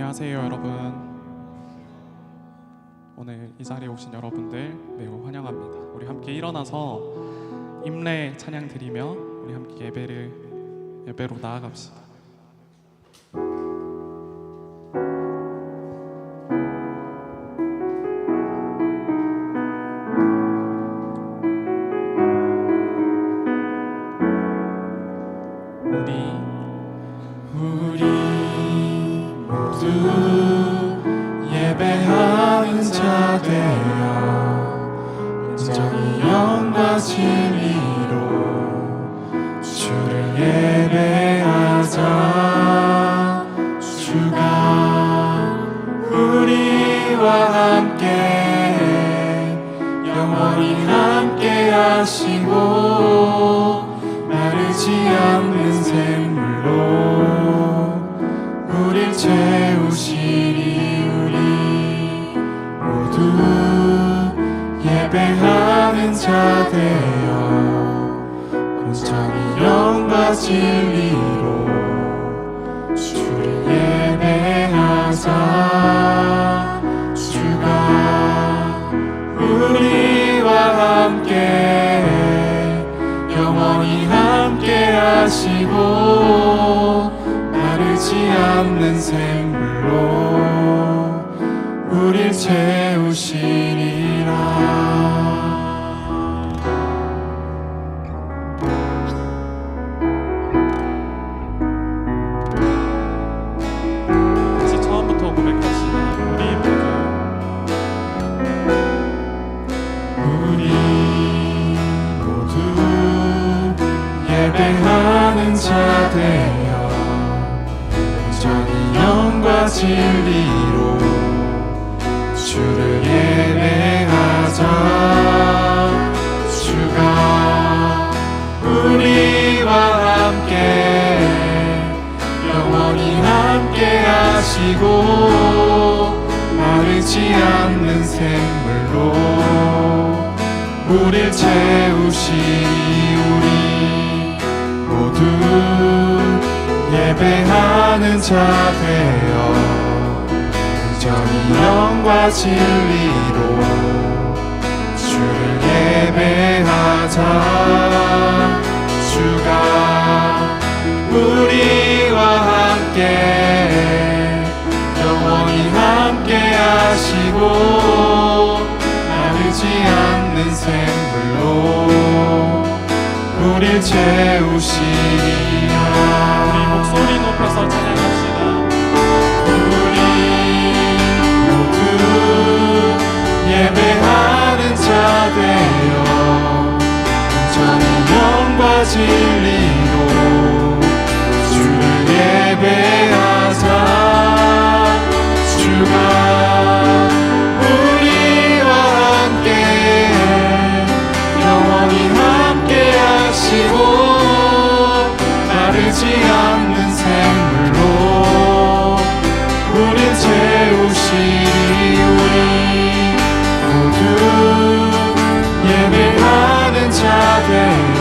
안녕하세요 여러분. 오늘 이 자리에 오신 여러분들 매우 환영합니다. 우리 함께 일어나서 임례 찬양 드리며 우리 함께 예배로 나아갑시다. 우리 모두 예배하는 자 되어 온전히 영과 진리로 주를 예배하자. 주가 우리와 함께 영원히 함께 하시고 마르지 않는 샘물로 우릴 채우시리. 우리 모두 예배하는 자 되어 온전히 영과 진리로 주를 예배하자. 주가 우리와 함께 영원히 함께 하시고 마르지 않는 샘물로 우릴 채우시리라. 다시 처음부터 고백합시다. 우리 모두 예배하는 자 되어 온전히 영과 진리로 주를 예배하자. 주가 우리와 함께 영원히 함께 하시고 마르지 않는 샘물로 우릴 채우시니. 우리 모두 예배하는 자 되어 온전히 영과 진리로 주를 예배하자. 주가 우리와 함께 영원히 함께 하시고 마르지 않는 샘물로 우릴 채우시리라. 우리 목소리 높여서 찬양합시다. 우리 모두 예배하는 자 되어 온전히 영과 진리로 주를 예배하자. 주가 우리와 함께 영원히 함께 하시고 마르지 않는 샘물로 우릴 채우시리. 우리 모두 예배하는 자 되어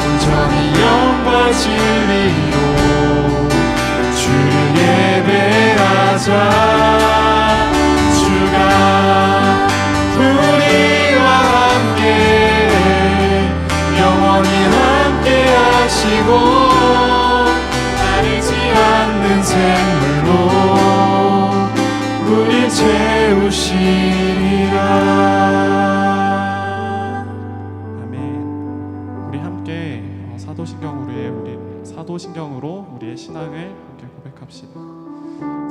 온전히 영과 진리로 주를 예배하자. 주가 우리와 함께 영원히 함께 하시고 마르지 않는 샘물로 우릴 채우시리라. 아멘. 우리 함께 사도신경으로 우리의 신앙을 함께 고백합시다.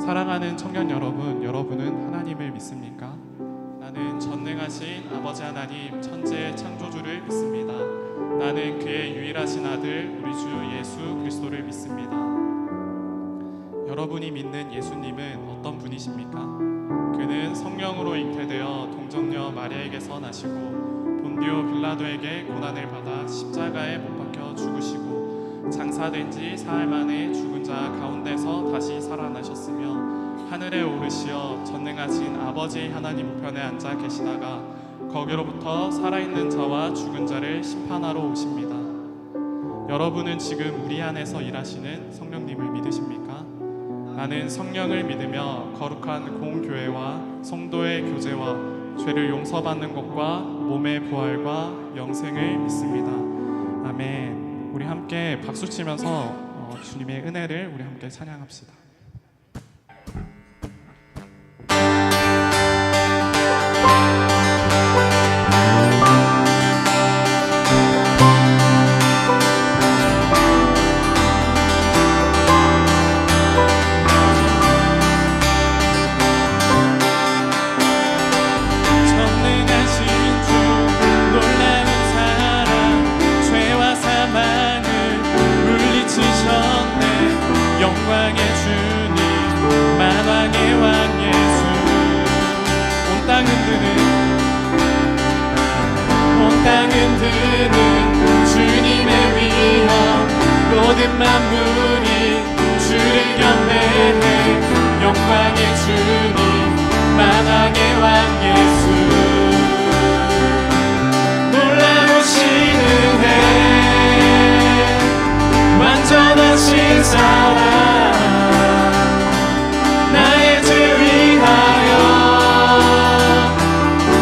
사랑하는 청년 여러분, 여러분은 하나님을 믿습니까? 나는 전능하신 아버지 하나님 천지의 창조주를 믿습니다. 나는 그의 유일하신 아들 우리 주 예수 그리스도를 믿습니다. 여러분이 믿는 예수님은 어떤 분이십니까? 그는 성령으로 잉태되어 동정녀 마리아에게서 나시고 본디오 빌라도에게 고난을 받아 십자가에 못 박혀 죽으시고 장사된 지 사흘 만에 죽은 자 가운데서 다시 살아나셨으며 하늘에 오르시어 전능하신 아버지 하나님 우편에 앉아 계시다가 거기로부터 살아있는 자와 죽은 자를 심판하러 오십니다. 여러분은 지금 우리 안에서 일하시는 성령님을 믿으십니까? 나는 성령을 믿으며 거룩한 공교회와 성도의 교제와 죄를 용서받는 것과 몸의 부활과 영생을 믿습니다. 아멘. 우리 함께 박수 치면서 주님의 은혜를 우리 함께 찬양합시다. 영광의 주님 만왕의 왕 예수 온 땅 흔드는 주님의 위엄 모든 만물이 주를 경배해 영광의 주님 만왕의 왕 예수 놀라우신 은혜 완전하신 사랑 나의 죄 위하여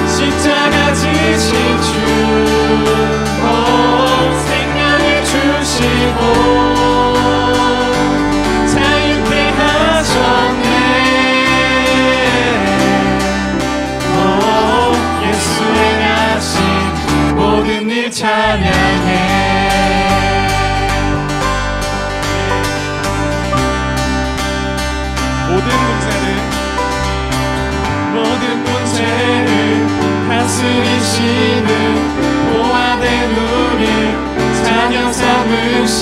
십자가 지신 주 생명을 주시고 자유케 하셨네 예수 행하신 모든 일 찬양해 모든 문제를 다스리시는 보화된 우리 자녀 삼으신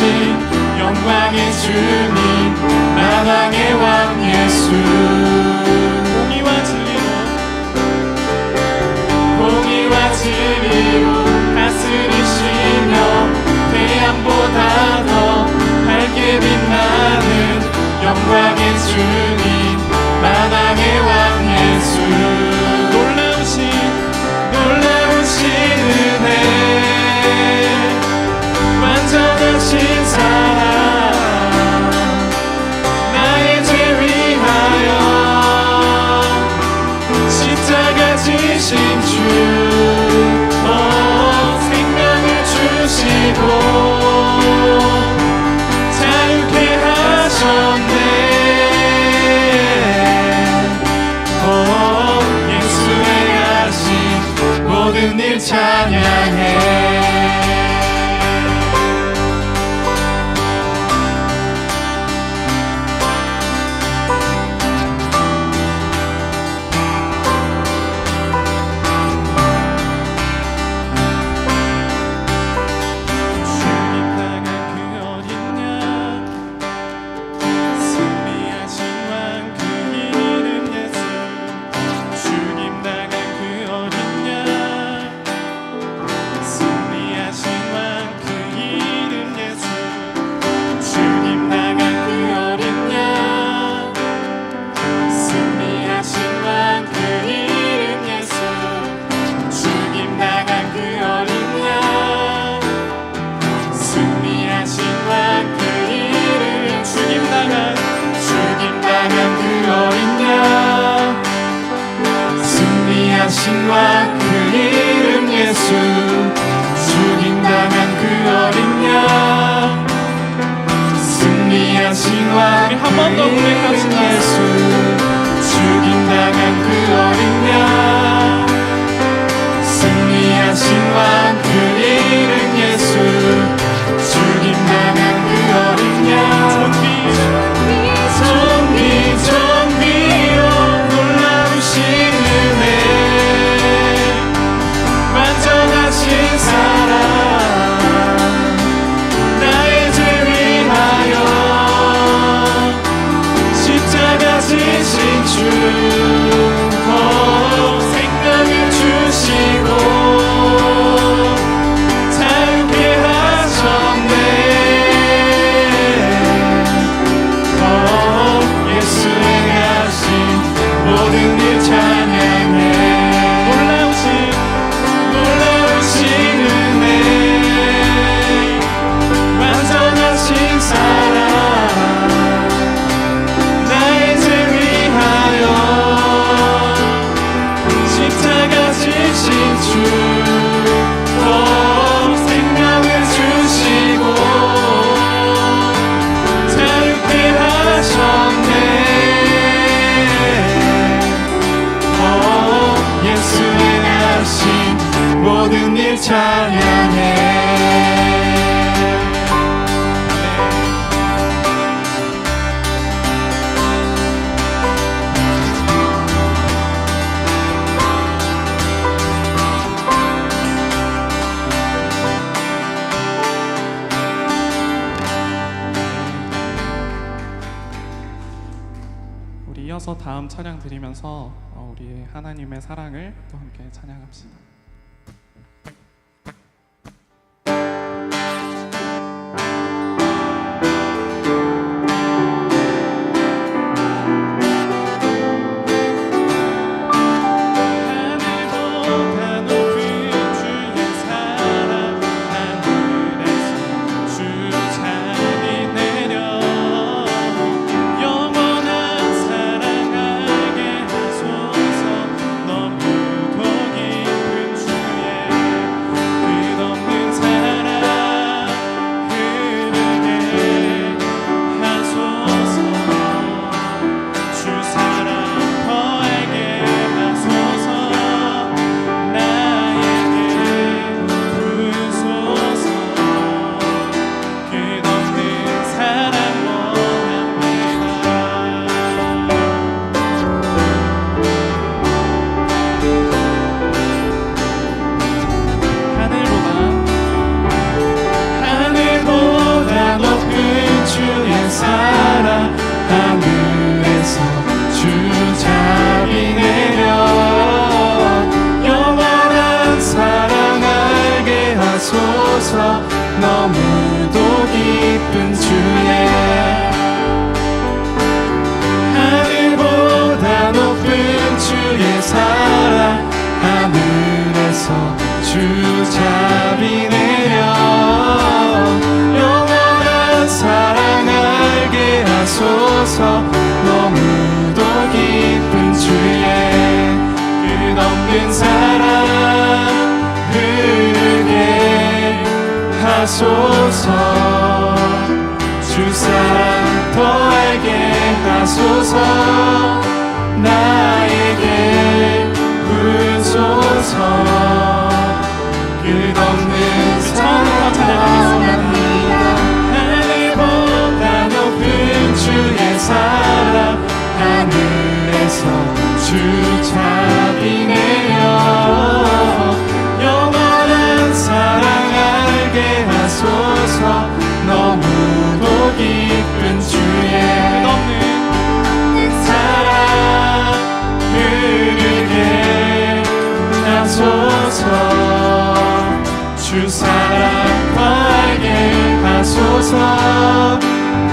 영광의 주님 만왕의 왕 예수 공의와 진리로 다스리시며 태양보다 더 밝게 빛나는 영광의 주님 만왕의 왕 예수 놀라우신 은혜 완전하신 사랑 나의 죄 위하여 십자가 지신 주 생명을 주시고 자유케 하셨네 예수의 하신 모든 일 찬양해 신왕 그 이름 예수 죽임당한 그 어린 양 승리하신 왕 한 번 더 고백합시다 예수 죽임당한 그 어린 양 승리하신 왕 그 이름 예수 죽임당한 그 어린 양 정비요 놀라우신 은혜 완전하신 사랑 나의 죄 위하여 십자가 지신 주 찬양해. 우리 이어서 다음 찬양 드리면서 우리 하나님의 사랑을 또 함께 찬양합시다. 하늘보다 높은 주의 사랑, 하늘에서 주 잠이 내려 영원한 사랑 알게 하소서. 너무도 깊은 주의 끝없는 사랑 흐르게 하소서. 주 사랑 더하게 하소서. 나에게 부소서. 끝없는 사랑 원합니다. 하늘보다 높은 주의 사랑, 하늘에서 주 잠이 내려 영원한 사랑 알게 하소서. 너무도 깊은 주의 하늘보다 높은 주의 사랑, 하늘에서 주 잠이 내려 영원한 사랑 알게 하소서. 너무도 깊은 주의 끝없는 사랑 흐르게 하소서. 주 사랑 더하게 하소서. 나에게 부소서. 끝없는 사랑 원합니다. 하늘보다 높은 주의 사랑, 하늘에서 주 잠이 내려 영원한 사랑 알게 하소서. 너무도 깊은 주의 끝없는 사랑 흐르게 하소서. 주 사랑 더하게 하소서.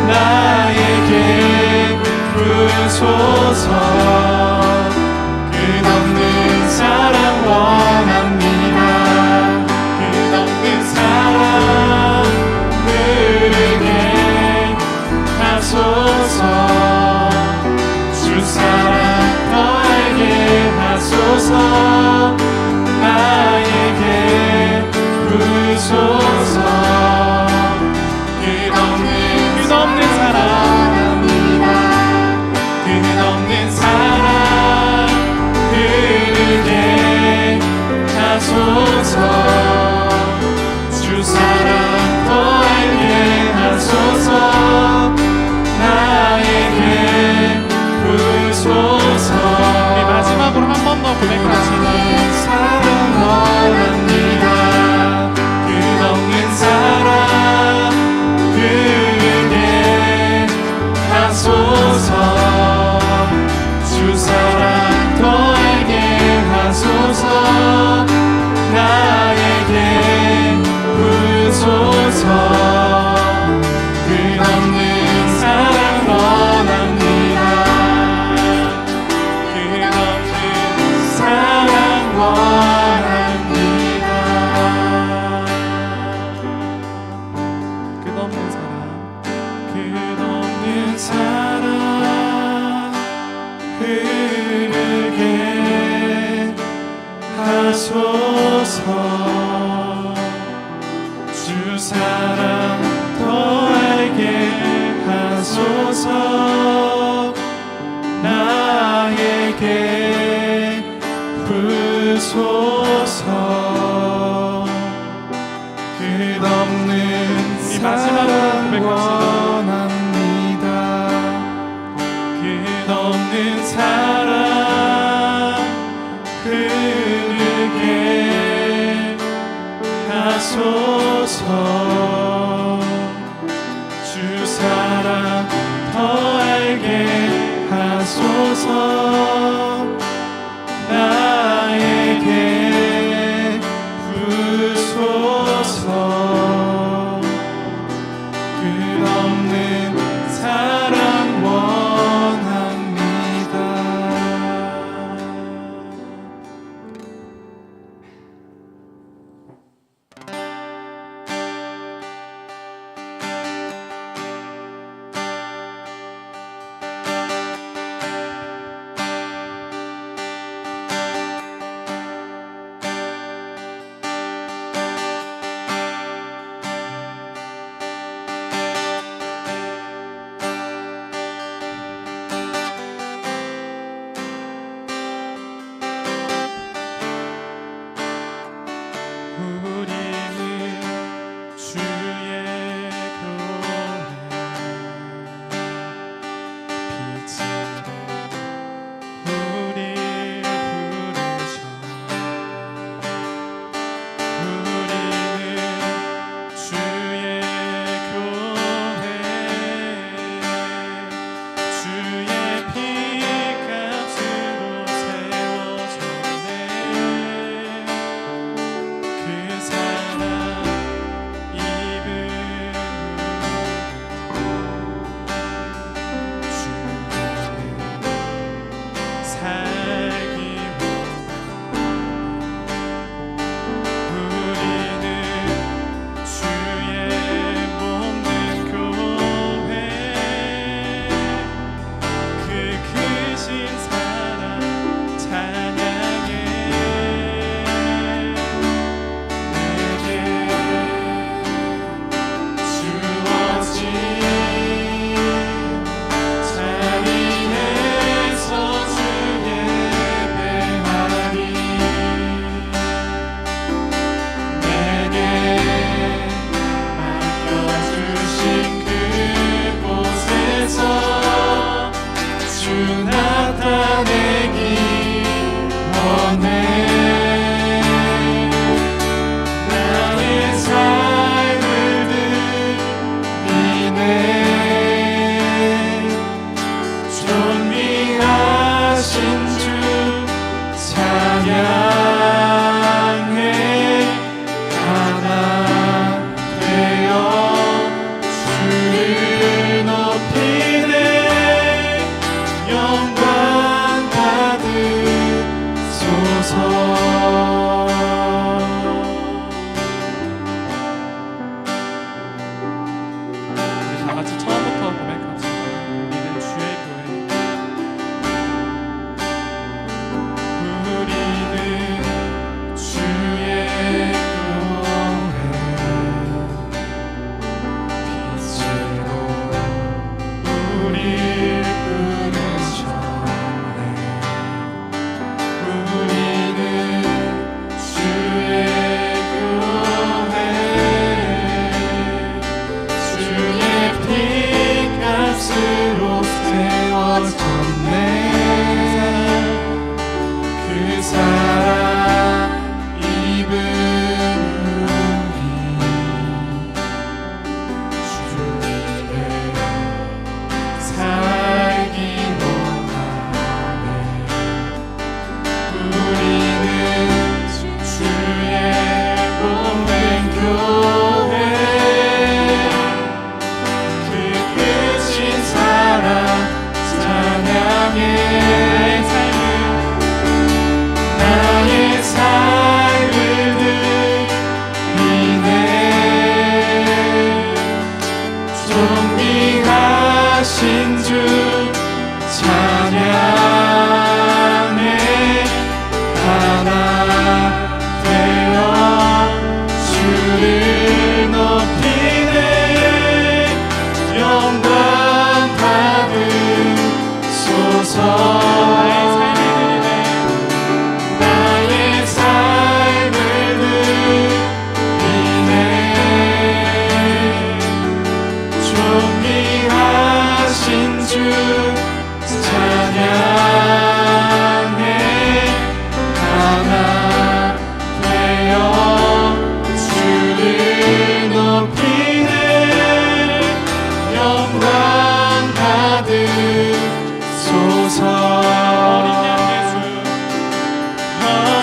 나에게 부소서. 끝없는 사랑 원합니다. 끝없는 사랑 흐르게 하소서. 주 사랑 더하게 하소서. 나에게 부소서. 끝없는 사랑 원합니다. 끝없는 사랑 흐르게 하소서. 주 사랑 더하게 하소서. 나에게 부소서. 우리 마지막으로 한 번 더 고백하시는 사랑 원합니다. 끝없는 사랑 흐르게 하소서. 주 사랑 더하게 하소서. 나에게 부소서. 끝없는 사랑 원합니다. 끝없는 사랑 원합니다. 끝없는 사랑, 끝없는 사랑 흐르게 하소서. 주 사랑 더하게 하소서. 나에게 부소서. 끝없는 우리 마지막으로 사랑 고백합시다. 원합니다. 끝없는 사랑 흐르게 하소서. 주 사랑 더 알게 하소서. 나에게 부소서. 끝없는 사랑 원합니다. 우리는 주의 교회 빛으로 우릴 부르셨네. 우리는 주의 교회 주의 피값으로 세워졌네. 그 사랑 입음으로 주의 살기 우리는 주의 몸된 교회 그 크신 사랑 찬양해. 내게 주어진 자리에서 주 예배하리. 내게 맡겨주신 그곳에서 주 나타내기 원해. 나의 삶을 드리네. 존귀하신 주 찬양해. 하나 되어 주를 높이네. 영광 받으소서. 우리 다 같이 처음부터 고백합시다. 우리는 주의 교회. 우리는 주의 교회 빛으로 우릴 부르셨네. 우리는 주의 교회 주의 피값으로 세워졌네. 그 사랑 입은 우리 주의 살기 원하네. 우리는 주의 몸된 교회 그 크신 사랑 찬양해. 나의 삶을 드리네. 존귀하신 주 찬양해. 하나 되어 주를 높이네. 영광 받으소서. 나의 삶을 드리네.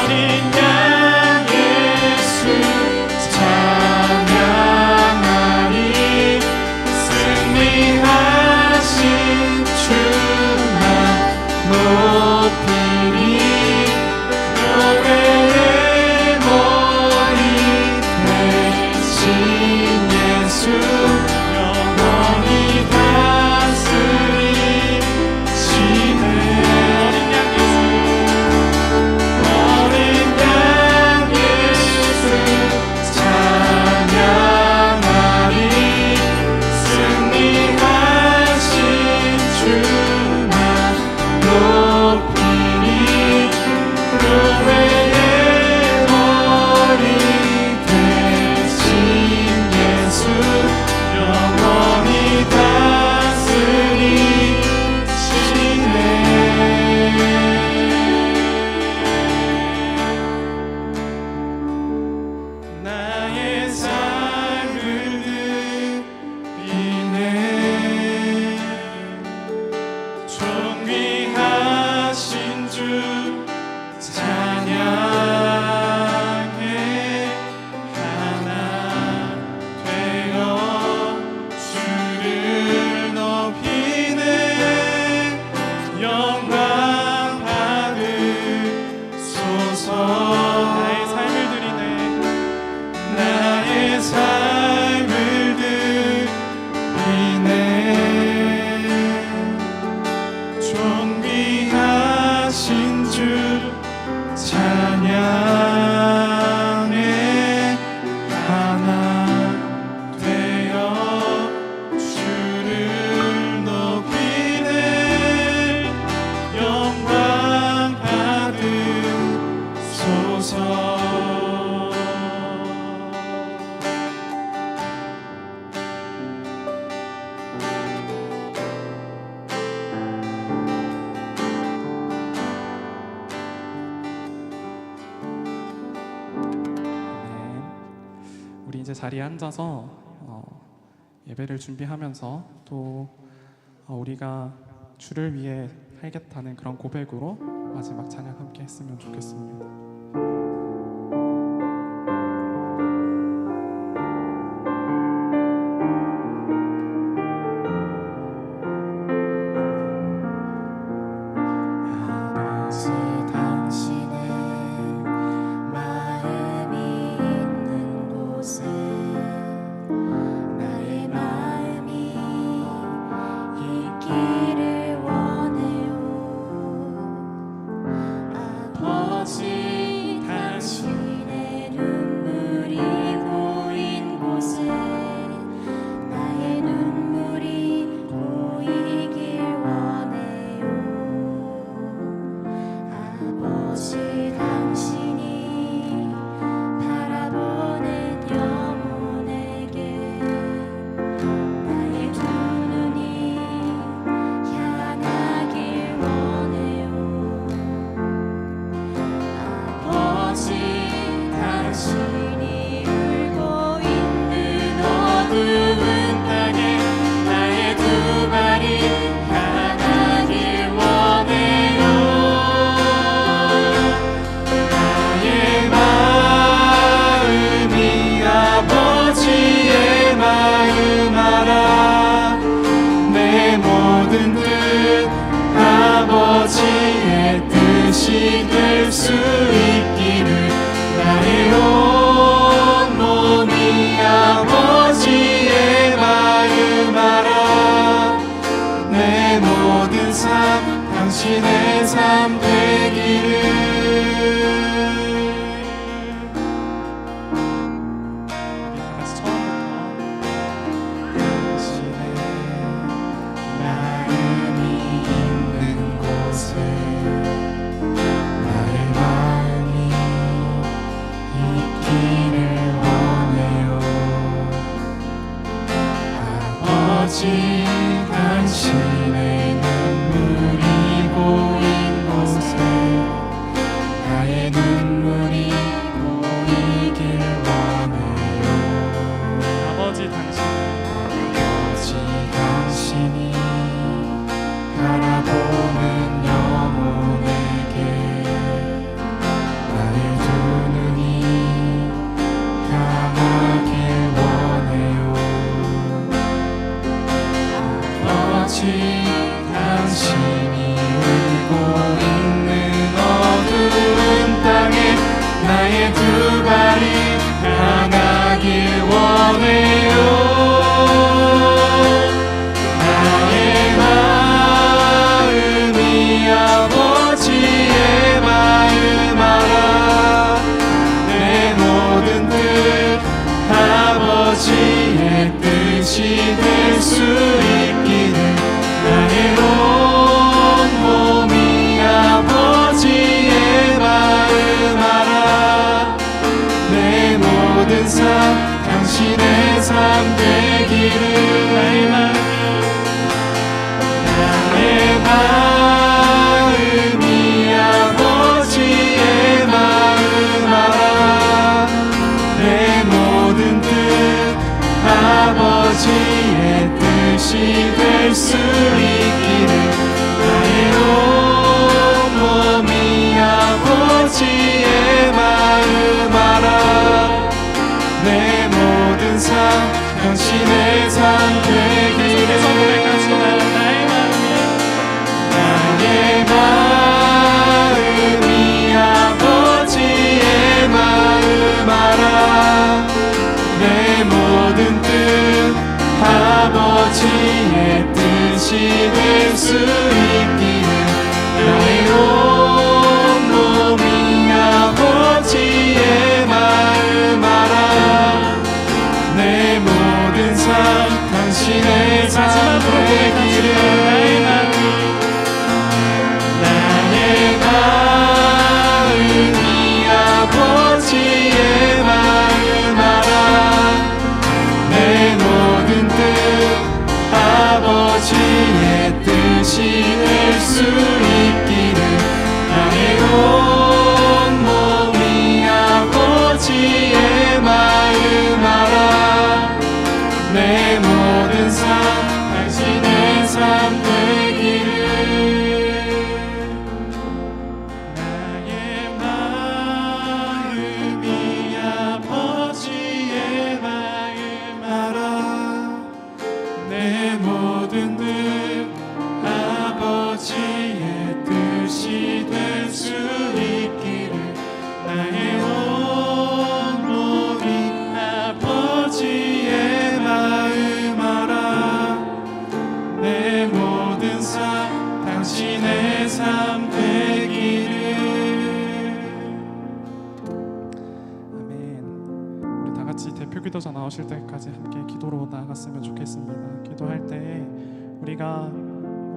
어린 양 예수 찬양하리 승리하신 주만 높이리 교회의 머리 대신 예수 영원히 다스리시네 어린 양 예수 찬양하리 승리하신 주만 높이리 교회의 머리 대신 예수 영원히 다스리시네 나의 삶을 드리네 존귀하신 주 찬양해 하나 되어 주를 높이네 영광 받으소서 나의 삶을 드리네 나의 삶을 드리네 존귀하신 주 찬양해 하나 되어 주를 높이네 영광 받으소서 우리 이제 자리에 앉아서 예배를 준비하면서 또 우리가 주를 위해 살겠다는 그런 고백으로 마지막 찬양 함께 했으면 좋겠습니다. 아버지 당신의 마음이 있는 곳에 나의 마음이 있기를 원해요 아버지 당신의 눈물이 고인 곳에 나의 눈물이 고이길 원해요 아버지 당신이 바라보는 영혼에게 나의 두 눈이 향하길 원해요 아버지 당신이 울고 있는 어두운 땅에 나의 두 발이 향하길 원해요 나의 마음이 아버지의 마음 알아 내 모든 뜻 아버지의 뜻이 될 수 있기를 나의 온몸이 아버지의 마음 알아 내 모든 삶 당신의 삶 되기를 우리 다 같이 처음부터 당신의 마음이 있는 곳에 나의 마음 삶 되기를 나의 마음이 아버지의 마음 알아 내 모든 뜻 아버지의 뜻이 될 수 있기를 나의 온 몸이 아버지의 마음 알아 내 모든 삶 당신의 삶 되기를 나의 마음이 아버지의 마음 알아 내 모든 뜻 아버지의 뜻이 될 수 있기를 나의 온 몸이 아버지의 마음 알아 내 모든 삶 당신의 삶 되기를 나의 마음이 아버지의 마음 알아 내 모든 뜻 아버지의 뜻이 될 수 있기를 나의 온 몸이 아버지의 마음 알아 내 모든 삶 당신의 삶 되기를 나의 마음이 아버지의 마음 알아 내 모든 뜻 아버지의 뜻이 될 수 있기를 나의 온 몸이 아버지의 마음 알아 내 모든 삶 당신의 삶 되기를 아멘. 우리 다 같이 대표 기도자 나오실 때까지 함께 기도로 나아갔으면 좋겠습니다. 기도할 때 우리가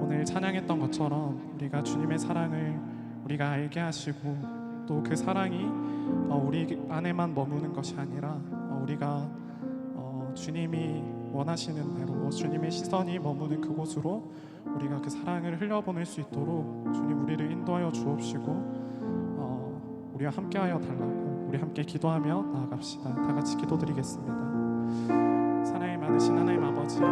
오늘 찬양했던 것처럼 우리가 주님의 사랑을 우리가 알게 하시고 또 그 사랑이 우리 안에만 머무는 것이 아니라 우리가 주님이 원하시는 대로 주님의 시선이 머무는 그곳으로 우리가 그 사랑을 흘려보낼 수 있도록 주님 우리를 인도하여 주옵시고 우리와 함께하여 달라고 우리 함께 기도하며 나아갑시다. 다 같이 기도드리겠습니다. 사랑이 많으신 하나님 아버지 주님을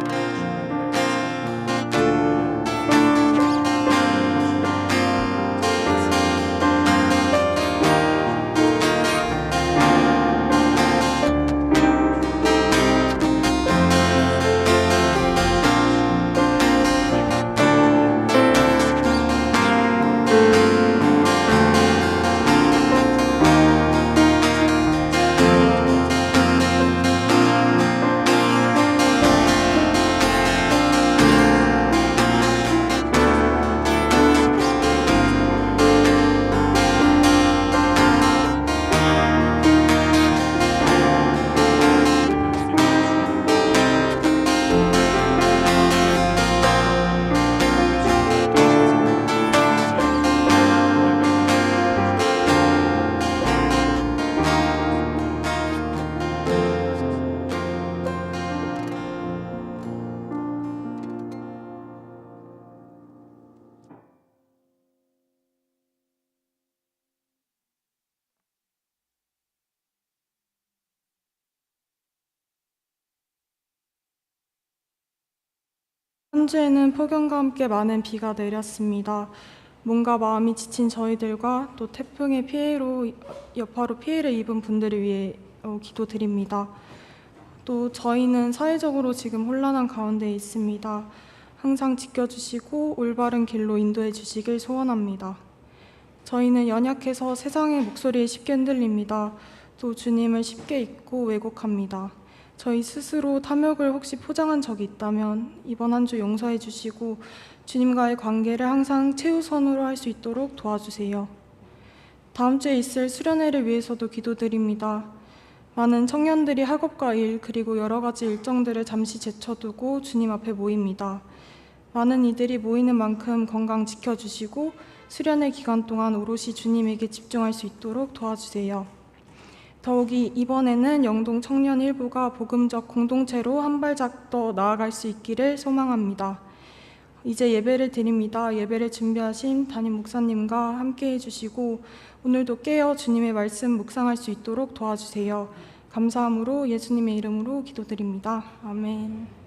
한 주에는 폭염과 함께 많은 비가 내렸습니다. 몸과 마음이 지친 저희들과 또 태풍의 여파로 피해를 입은 분들을 위해 기도드립니다. 또 저희는 사회적으로 지금 혼란한 가운데 있습니다. 항상 지켜주시고 올바른 길로 인도해 주시길 소원합니다. 저희는 연약해서 세상의 목소리에 쉽게 흔들립니다. 또 주님을 쉽게 잊고 왜곡합니다. 저희 스스로 탐욕을 혹시 포장한 적이 있다면 이번 한 주 용서해 주시고 주님과의 관계를 항상 최우선으로 할 수 있도록 도와주세요. 다음 주에 있을 수련회를 위해서도 기도드립니다. 많은 청년들이 학업과 일 그리고 여러 가지 일정들을 잠시 제쳐두고 주님 앞에 모입니다. 많은 이들이 모이는 만큼 건강 지켜주시고 수련회 기간 동안 오롯이 주님에게 집중할 수 있도록 도와주세요. 더욱이 이번에는 영동 청년 일부가 복음적 공동체로 한 발짝 더 나아갈 수 있기를 소망합니다. 이제 예배를 드립니다. 예배를 준비하신 담임 목사님과 함께 해주시고 오늘도 깨어 주님의 말씀 묵상할 수 있도록 도와주세요. 감사함으로 예수님의 이름으로 기도드립니다. 아멘.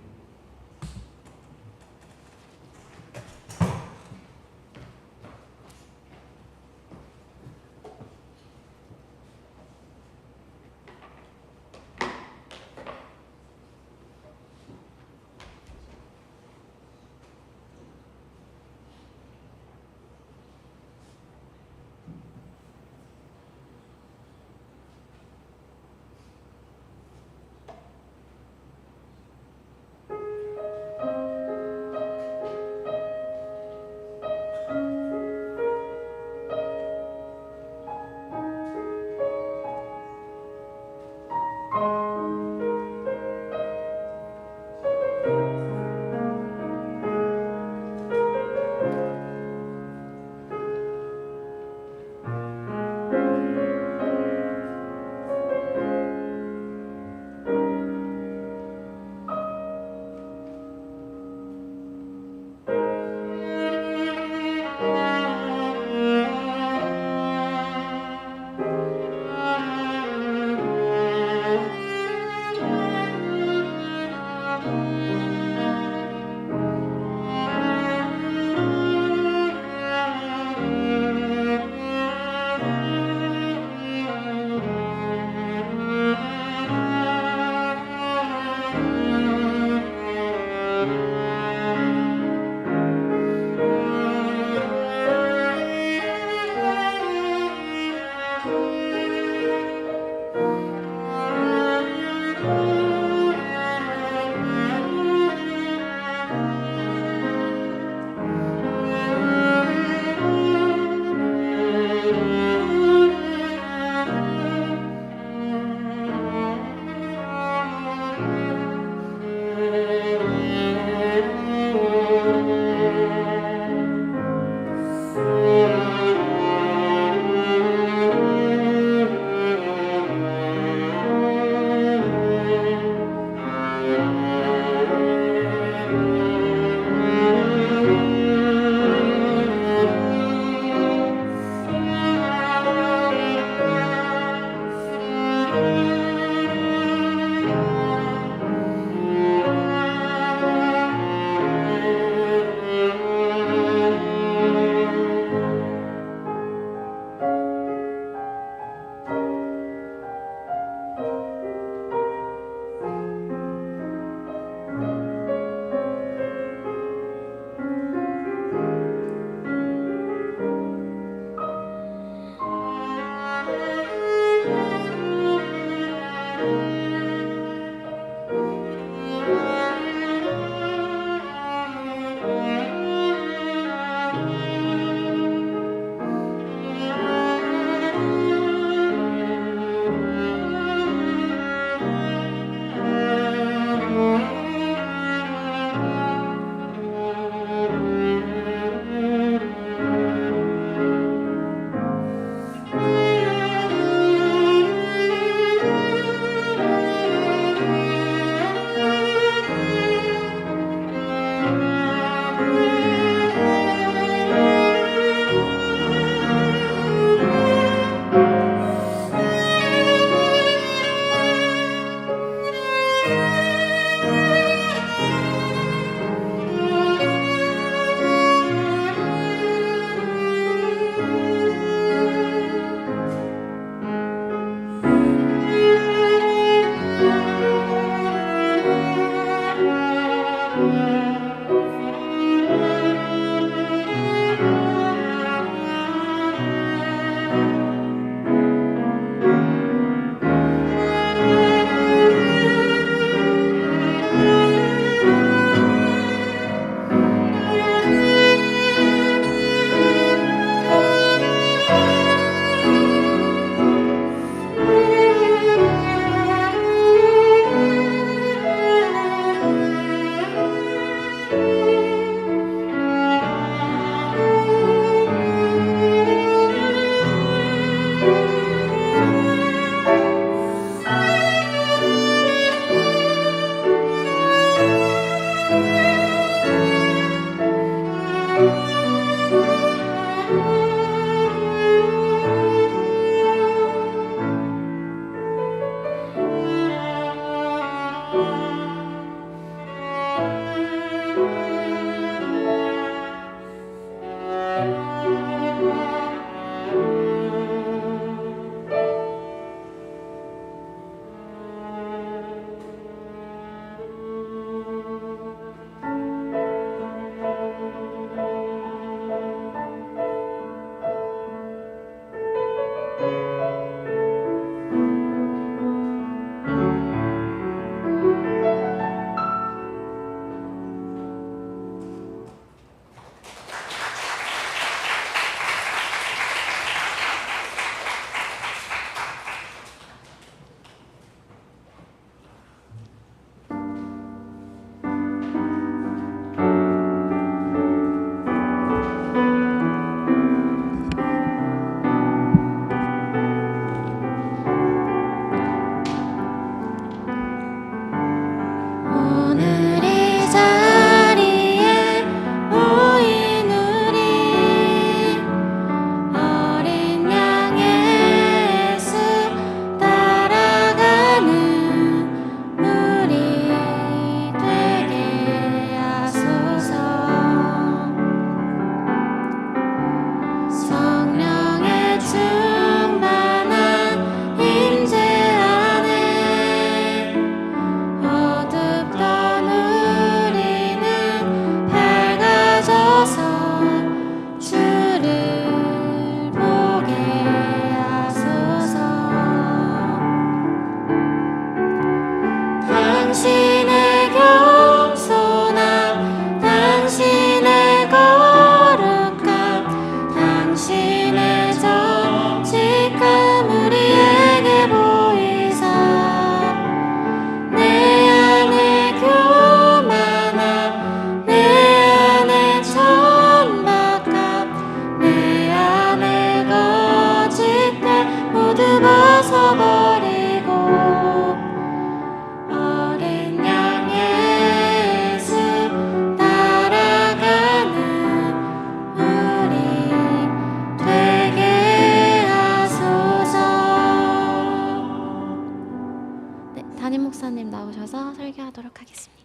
목사님 나오셔서 설교하도록 하겠습니다.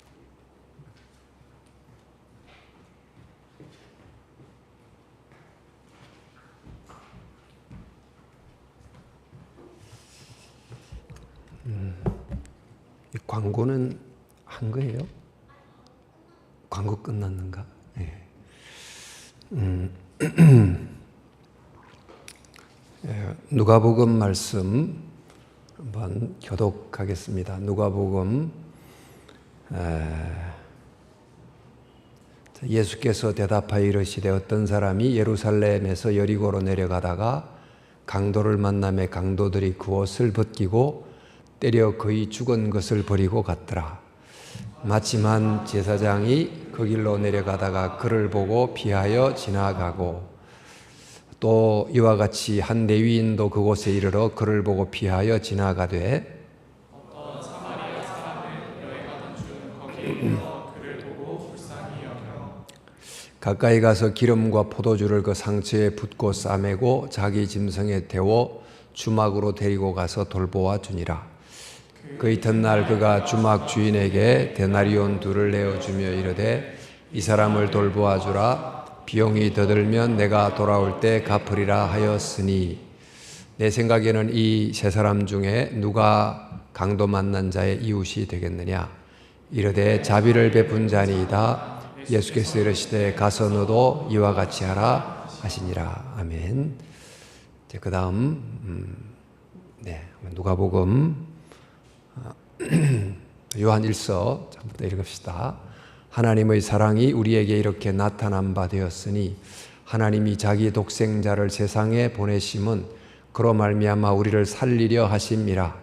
이 광고는 한 거예요? 광고 끝났는가? 네. 누가복음 말씀 한번 교독하겠습니다. 누가복음 예수께서 대답하여 이르시되 어떤 사람이 예루살렘에서 여리고로 내려가다가 강도를 만나매 강도들이 그 옷을 벗기고 때려 거의 죽은 것을 버리고 갔더라. 마침 한 제사장이 그 길로 내려가다가 그를 보고 피하여 지나가고 또 이와 같이 한 레위인도 그곳에 이르러 그를 보고 피하여 지나가되 어떤 사마리아 사람은 여행하던 중 거기에 이르러 그를 보고 불쌍히 여겨 가까이 가서 기름과 포도주를 그 상처에 붓고 싸매고 자기 짐승에 태워 주막으로 데리고 가서 돌보아 주니라. 그 이튿날 그가 주막 주인에게 데나리온 2를 내어주며 이르되 이 사람을 돌보아 주라. 비용이 더 들면 내가 돌아올 때 갚으리라 하였으니 내 생각에는 이 세 사람 중에 누가 강도 만난 자의 이웃이 되겠느냐. 이르되 자비를 베푼 자니이다. 예수께서 이르시되 가서 너도 이와 같이 하라 하시니라. 아멘. 그 다음 누가복음 요한 1서 처음부터 읽읍시다. 하나님의 사랑이 우리에게 이렇게 나타난 바 되었으니 하나님이 자기 독생자를 세상에 보내심은 그로 말미암아 우리를 살리려 하심이라.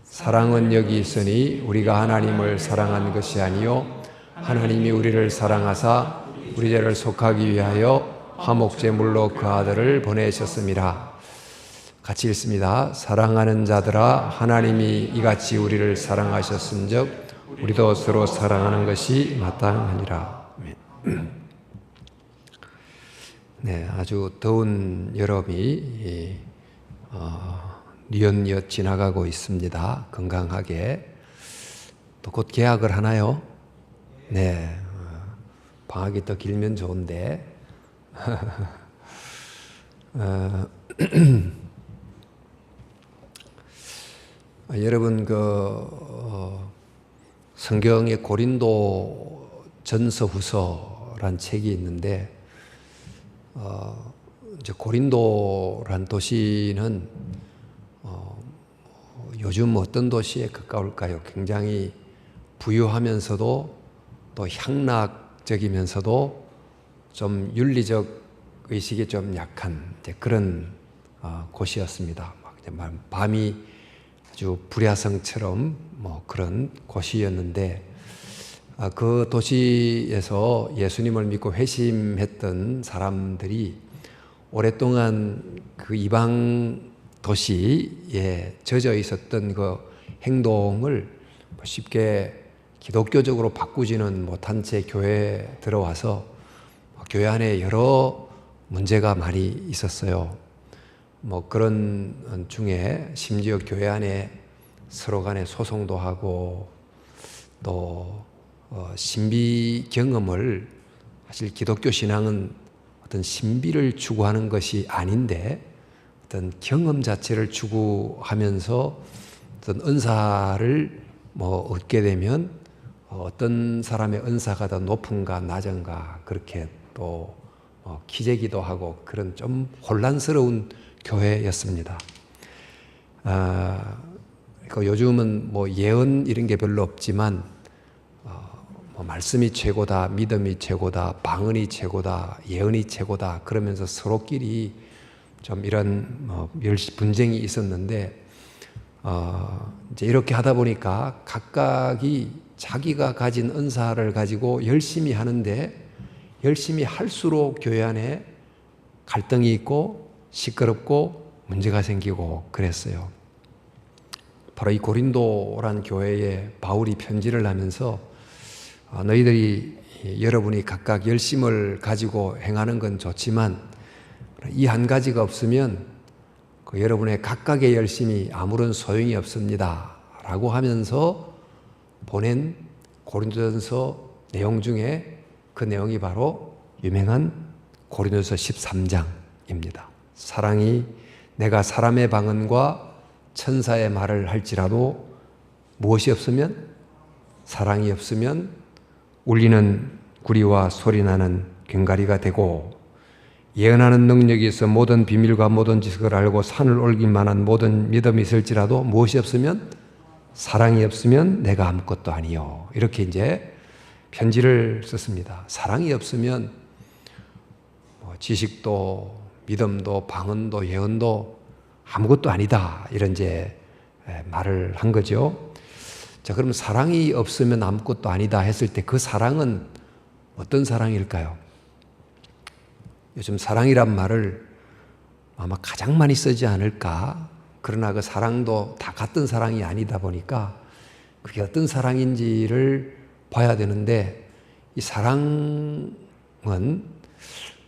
사랑은 여기 있으니 우리가 하나님을 사랑한 것이 아니요 하나님이 우리를 사랑하사 우리 죄를 속하기 위하여 화목제물로 그 아들을 보내셨음이라. 같이 읽습니다. 사랑하는 자들아 하나님이 이같이 우리를 사랑하셨은즉 우리도 서로 사랑하는 것이 마땅하니라. 네, 아주 더운 여름이 뉘엿뉘엿 지나가고 있습니다. 건강하게. 또 곧 개학을 하나요? 네, 방학이 더 길면 좋은데. 여러분 성경에 고린도 전서후서란 책이 있는데 이제 고린도란 도시는 요즘 어떤 도시에 가까울까요? 굉장히 부유하면서도 또 향락적이면서도 좀 윤리적 의식이 좀 약한 그런 곳이었습니다. 밤이 아주 불야성처럼 그런 곳이었는데 그 도시에서 예수님을 믿고 회심했던 사람들이 오랫동안 그 이방 도시에 젖어 있었던 그 행동을 쉽게 기독교적으로 바꾸지는 못한 채 교회에 들어와서 교회 안에 여러 문제가 많이 있었어요. 그런 중에 심지어 교회 안에 서로 간에 소송도 하고 또 신비 경험을 사실 기독교 신앙은 어떤 신비를 추구하는 것이 아닌데 어떤 경험 자체를 추구하면서 어떤 은사를 얻게 되면 어떤 사람의 은사가 더 높은가 낮은가 그렇게 또 기재기도 하고 그런 좀 혼란스러운 교회였습니다. 요즘은 예언 이런 게 별로 없지만 말씀이 최고다, 믿음이 최고다, 방언이 최고다, 예언이 최고다 그러면서 서로끼리 좀 이런 분쟁이 있었는데 이제 이렇게 하다 보니까 각각이 자기가 가진 은사를 가지고 열심히 하는데 열심히 할수록 교회 안에 갈등이 있고 시끄럽고 문제가 생기고 그랬어요. 바로 이 고린도란 교회에 바울이 편지를 하면서 너희들이 여러분이 각각 열심을 가지고 행하는 건 좋지만 이 한 가지가 없으면 여러분의 각각의 열심이 아무런 소용이 없습니다 라고 하면서 보낸 고린도전서 내용 중에 그 내용이 바로 유명한 고린도전서 13장입니다. 사랑이 내가 사람의 방언과 천사의 말을 할지라도 무엇이 없으면, 사랑이 없으면 울리는 구리와 소리나는 괭가리가 되고, 예언하는 능력이 있어 모든 비밀과 모든 지식을 알고 산을 옮길 만한 모든 믿음이 있을지라도 무엇이 없으면, 사랑이 없으면 내가 아무것도 아니요. 이렇게 이제 편지를 썼습니다. 사랑이 없으면 지식도 믿음도 방언도 예언도 아무것도 아니다. 이런 이제 말을 한 거죠. 자, 그럼 사랑이 없으면 아무것도 아니다 했을 때 그 사랑은 어떤 사랑일까요? 요즘 사랑이란 말을 아마 가장 많이 쓰지 않을까? 그러나 그 사랑도 다 같은 사랑이 아니다 보니까 그게 어떤 사랑인지를 봐야 되는데, 이 사랑은,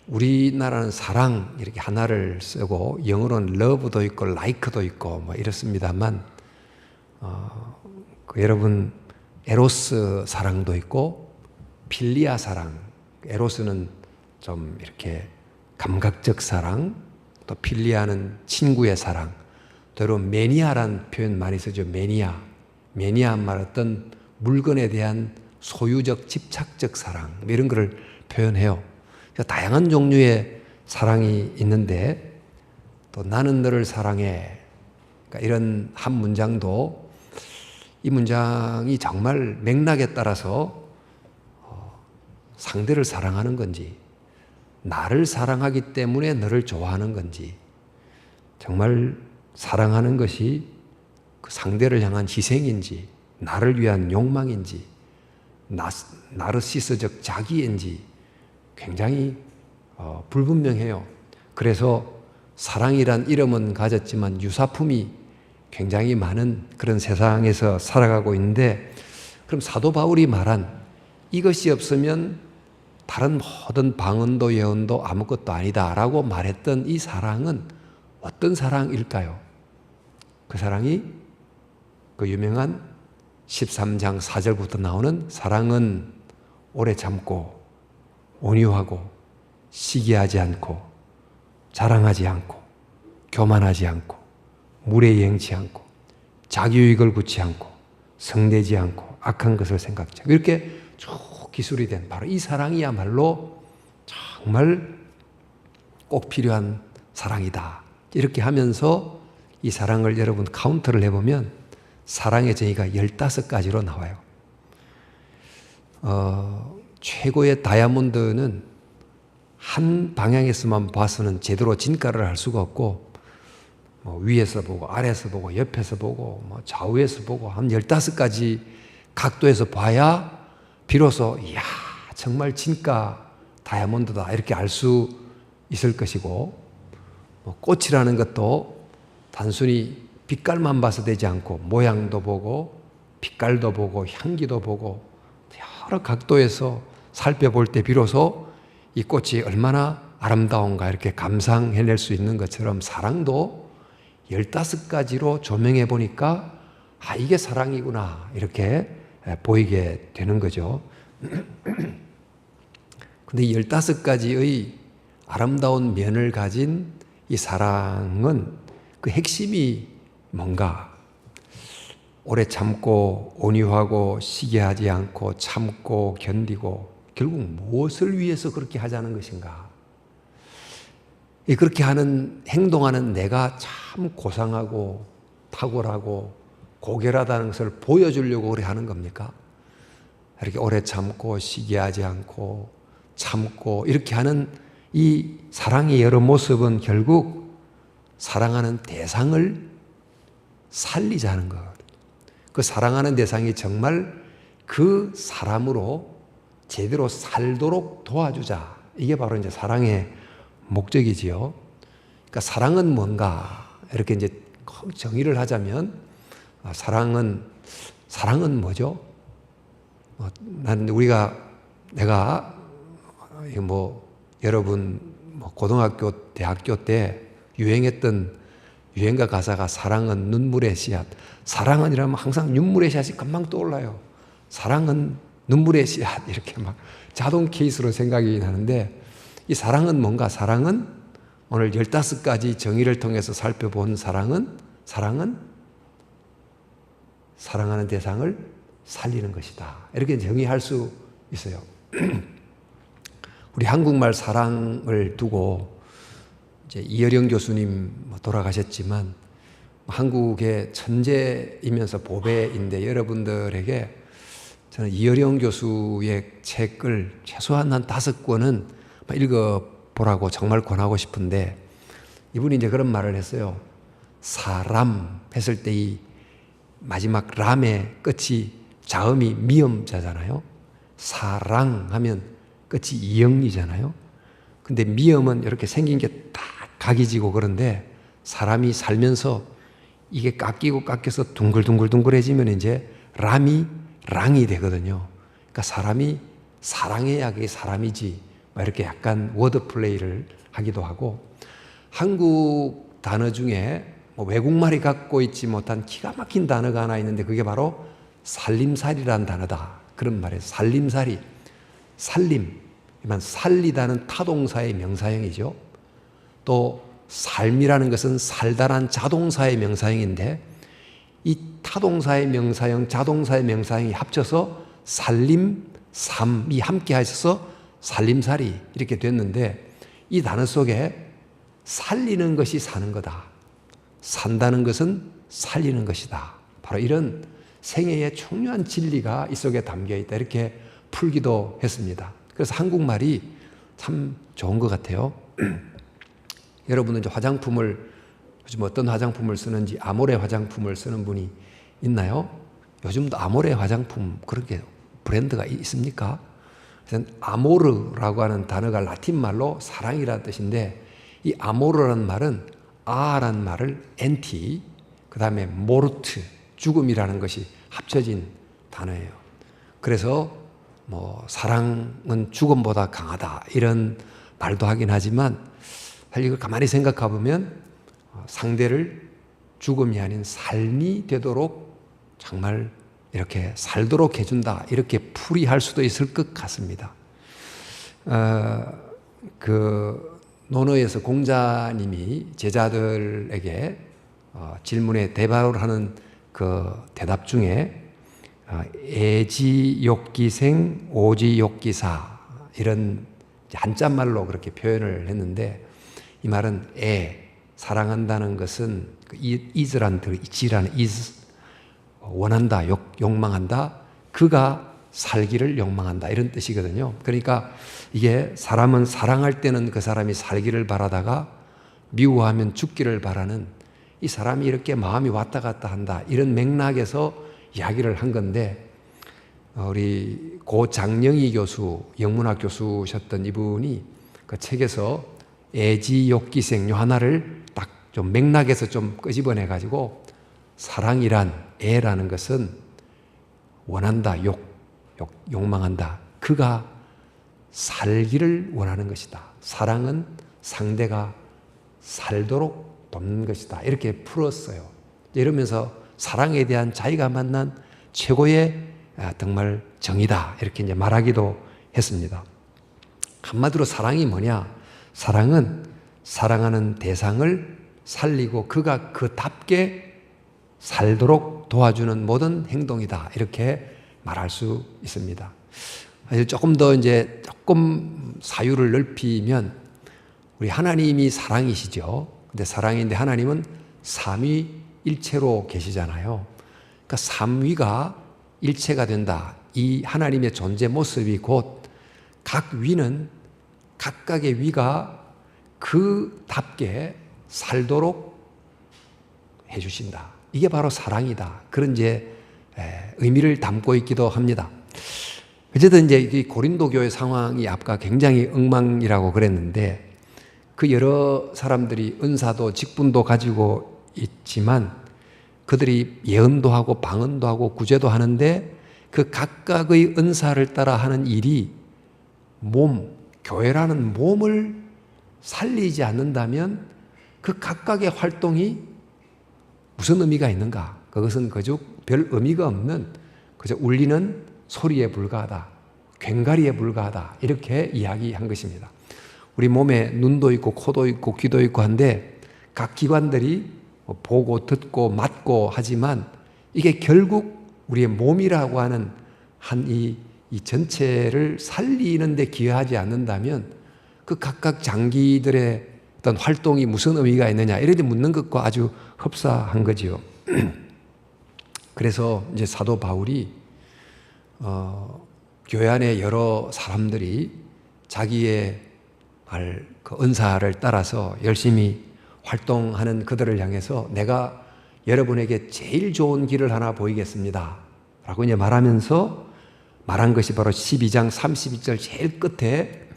우리나라는 사랑 이렇게 하나를 쓰고 영어로는 love도 있고 like도 있고 뭐 이렇습니다만, 여러분 에로스 사랑도 있고 필리아 사랑, 에로스는 좀 이렇게 감각적 사랑, 또 필리아는 친구의 사랑, 또 여러분 매니아라는 표현 많이 쓰죠. 매니아 말 어떤 물건에 대한 소유적 집착적 사랑, 이런 거를 표현해요. 다양한 종류의 사랑이 있는데, 또 나는 너를 사랑해, 그러니까 이런 한 문장도 이 문장이 정말 맥락에 따라서 상대를 사랑하는 건지, 나를 사랑하기 때문에 너를 좋아하는 건지, 정말 사랑하는 것이 그 상대를 향한 희생인지, 나를 위한 욕망인지, 나르시스적 자기인지 굉장히 불분명해요. 그래서 사랑이란 이름은 가졌지만 유사품이 굉장히 많은 그런 세상에서 살아가고 있는데, 그럼 사도 바울이 말한 이것이 없으면 다른 모든 방언도 예언도 아무것도 아니다라고 말했던 이 사랑은 어떤 사랑일까요? 그 사랑이 그 유명한 13장 4절부터 나오는 사랑은 오래 참고 온유하고 시기하지 않고 자랑하지 않고 교만하지 않고 물에 여행치 않고 자기유익을 굳지 않고 성내지 않고 악한 것을 생각지 않고, 이렇게 쭉 기술이 된 바로 이 사랑이야말로 정말 꼭 필요한 사랑이다. 이렇게 하면서 이 사랑을 여러분 카운트를 해보면 사랑의 정의가 15가지로 나와요. 최고의 다이아몬드는 한 방향에서만 봐서는 제대로 진가를 할 수가 없고, 위에서 보고 아래에서 보고 옆에서 보고 좌우에서 보고 한 15가지 각도에서 봐야 비로소 이야 정말 진가 다이아몬드다 이렇게 알 수 있을 것이고, 꽃이라는 것도 단순히 빛깔만 봐서 되지 않고 모양도 보고 빛깔도 보고 향기도 보고 여러 각도에서 살펴볼 때 비로소 이 꽃이 얼마나 아름다운가 이렇게 감상해낼 수 있는 것처럼 사랑도 15가지로 조명해 보니까 아 이게 사랑이구나 이렇게 보이게 되는 거죠. 근데 이 15가지의 아름다운 면을 가진 이 사랑은 그 핵심이 뭔가? 오래 참고 온유하고 시기하지 않고 참고 견디고 결국 무엇을 위해서 그렇게 하자는 것인가? 그렇게 하는 행동하는 내가 참 고상하고 탁월하고 고결하다는 것을 보여주려고 그래 하는 겁니까? 이렇게 오래 참고 시기하지 않고 참고 이렇게 하는 이 사랑의 여러 모습은 결국 사랑하는 대상을 살리자는 것. 그 사랑하는 대상이 정말 그 사람으로 제대로 살도록 도와주자. 이게 바로 이제 사랑의 목적이지요. 그러니까 사랑은 뭔가 이렇게 이제 정의를 하자면 사랑은 뭐죠? 내가 여러분 고등학교, 대학교 때 유행했던 유행가 가사가 사랑은 눈물의 씨앗. 사랑은 이라면 항상 눈물의 씨앗이 금방 떠올라요. 사랑은 눈물의 씨앗 이렇게 막 자동 케이스로 생각이 나는데 이 사랑은 뭔가? 사랑은 오늘 15가지 정의를 통해서 살펴본 사랑은 사랑하는 대상을 살리는 것이다. 이렇게 정의할 수 있어요. 우리 한국말 사랑을 두고 이제 이어령 교수님 돌아가셨지만 한국의 천재이면서 보배인데 여러분들에게 저는 이어령 교수의 책을 최소한 한 5권은 읽어보라고 정말 권하고 싶은데 이분이 이제 그런 말을 했어요. 사람 했을 때 이 마지막 람의 끝이 자음이 미음자잖아요. 사랑하면 끝이 이영이잖아요. 근데 미음은 이렇게 생긴 게 딱 각이 지고 그런데 사람이 살면서 이게 깎여서 둥글둥글해지면 이제 랑이 되거든요. 그러니까 사람이 사랑해야 그게 사람이지. 이렇게 약간 워드 플레이를 하기도 하고 한국 단어 중에 외국말이 갖고 있지 못한 기가 막힌 단어가 하나 있는데 그게 바로 살림살이라는 단어다. 그런 말이에요. 살림살이. 살림. 살리다는 타동사의 명사형이죠. 또 삶이라는 것은 살다란 자동사의 명사형인데 이 타동사의 명사형, 자동사의 명사형이 합쳐서 살림, 삶이 함께 하셔서 살림살이 이렇게 됐는데 이 단어 속에 살리는 것이 사는 거다. 산다는 것은 살리는 것이다. 바로 이런 생애의 중요한 진리가 이 속에 담겨 있다. 이렇게 풀기도 했습니다. 그래서 한국말이 참 좋은 것 같아요. 여러분은 이제 화장품을 요즘 어떤 화장품을 쓰는지 아모레 화장품을 쓰는 분이 있나요? 요즘도 아모레 화장품 그렇게 브랜드가 있습니까? 아모르라고 하는 단어가 라틴 말로 사랑이라는 뜻인데 이 아모르라는 말은 아라는 말을 엔티 그 다음에 모르트 죽음이라는 것이 합쳐진 단어예요. 그래서 사랑은 죽음보다 강하다 이런 말도 하긴 하지만 사실 이걸 가만히 생각해 보면 상대를 죽음이 아닌 삶이 되도록 정말 이렇게 살도록 해준다 이렇게 풀이할 수도 있을 것 같습니다. 논어에서 공자님이 제자들에게 질문에 대답을 하는 그 대답 중에 애지욕기생 오지욕기사 이런 한자말로 그렇게 표현을 했는데 이 말은 사랑한다는 것은 is라는 지라는 is 원한다, 욕망한다, 그가 살기를 욕망한다 이런 뜻이거든요. 그러니까 이게 사람은 사랑할 때는 그 사람이 살기를 바라다가 미워하면 죽기를 바라는 이 사람이 이렇게 마음이 왔다 갔다 한다 이런 맥락에서 이야기를 한 건데 우리 고 장영희 교수 영문학 교수셨던 이분이 그 책에서 애지욕기생 요 하나를 딱 좀 맥락에서 좀 끄집어내 가지고 사랑이란 애라는 것은 원한다, 욕망한다. 그가 살기를 원하는 것이다. 사랑은 상대가 살도록 돕는 것이다. 이렇게 풀었어요. 이러면서 사랑에 대한 자기가 만난 최고의 정말 정의다. 이렇게 이제 말하기도 했습니다. 한마디로 사랑이 뭐냐? 사랑은 사랑하는 대상을 살리고 그가 그답게 살도록 도와주는 모든 행동이다. 이렇게 말할 수 있습니다. 조금 더 이제 조금 사유를 넓히면 우리 하나님이 사랑이시죠. 근데 사랑인데 하나님은 삼위일체로 계시잖아요. 그러니까 삼위가 일체가 된다. 이 하나님의 존재 모습이 곧 각 위는 각각의 위가 그답게 살도록 해주신다. 이게 바로 사랑이다. 그런 이제 의미를 담고 있기도 합니다. 어쨌든 이제 이 고린도 교회 상황이 아까 굉장히 엉망이라고 그랬는데 그 여러 사람들이 은사도 직분도 가지고 있지만 그들이 예언도 하고 방언도 하고 구제도 하는데 그 각각의 은사를 따라 하는 일이 교회라는 몸을 살리지 않는다면 그 각각의 활동이 무슨 의미가 있는가? 그것은 그저 별 의미가 없는 그저 울리는 소리에 불과하다, 괭가리에 불과하다, 이렇게 이야기한 것입니다. 우리 몸에 눈도 있고 코도 있고 귀도 있고 한데 각 기관들이 보고 듣고 맡고 하지만 이게 결국 우리의 몸이라고 하는 이 전체를 살리는 데 기여하지 않는다면 그 각각 장기들의 어떤 활동이 무슨 의미가 있느냐 이렇게 묻는 것과 아주 흡사한 거지요. 그래서 이제 사도 바울이 교회 안에 여러 사람들이 자기의 그 은사를 따라서 열심히 활동하는 그들을 향해서 내가 여러분에게 제일 좋은 길을 하나 보이겠습니다 라고 이제 말하면서 말한 것이 바로 12장 32절 제일 끝에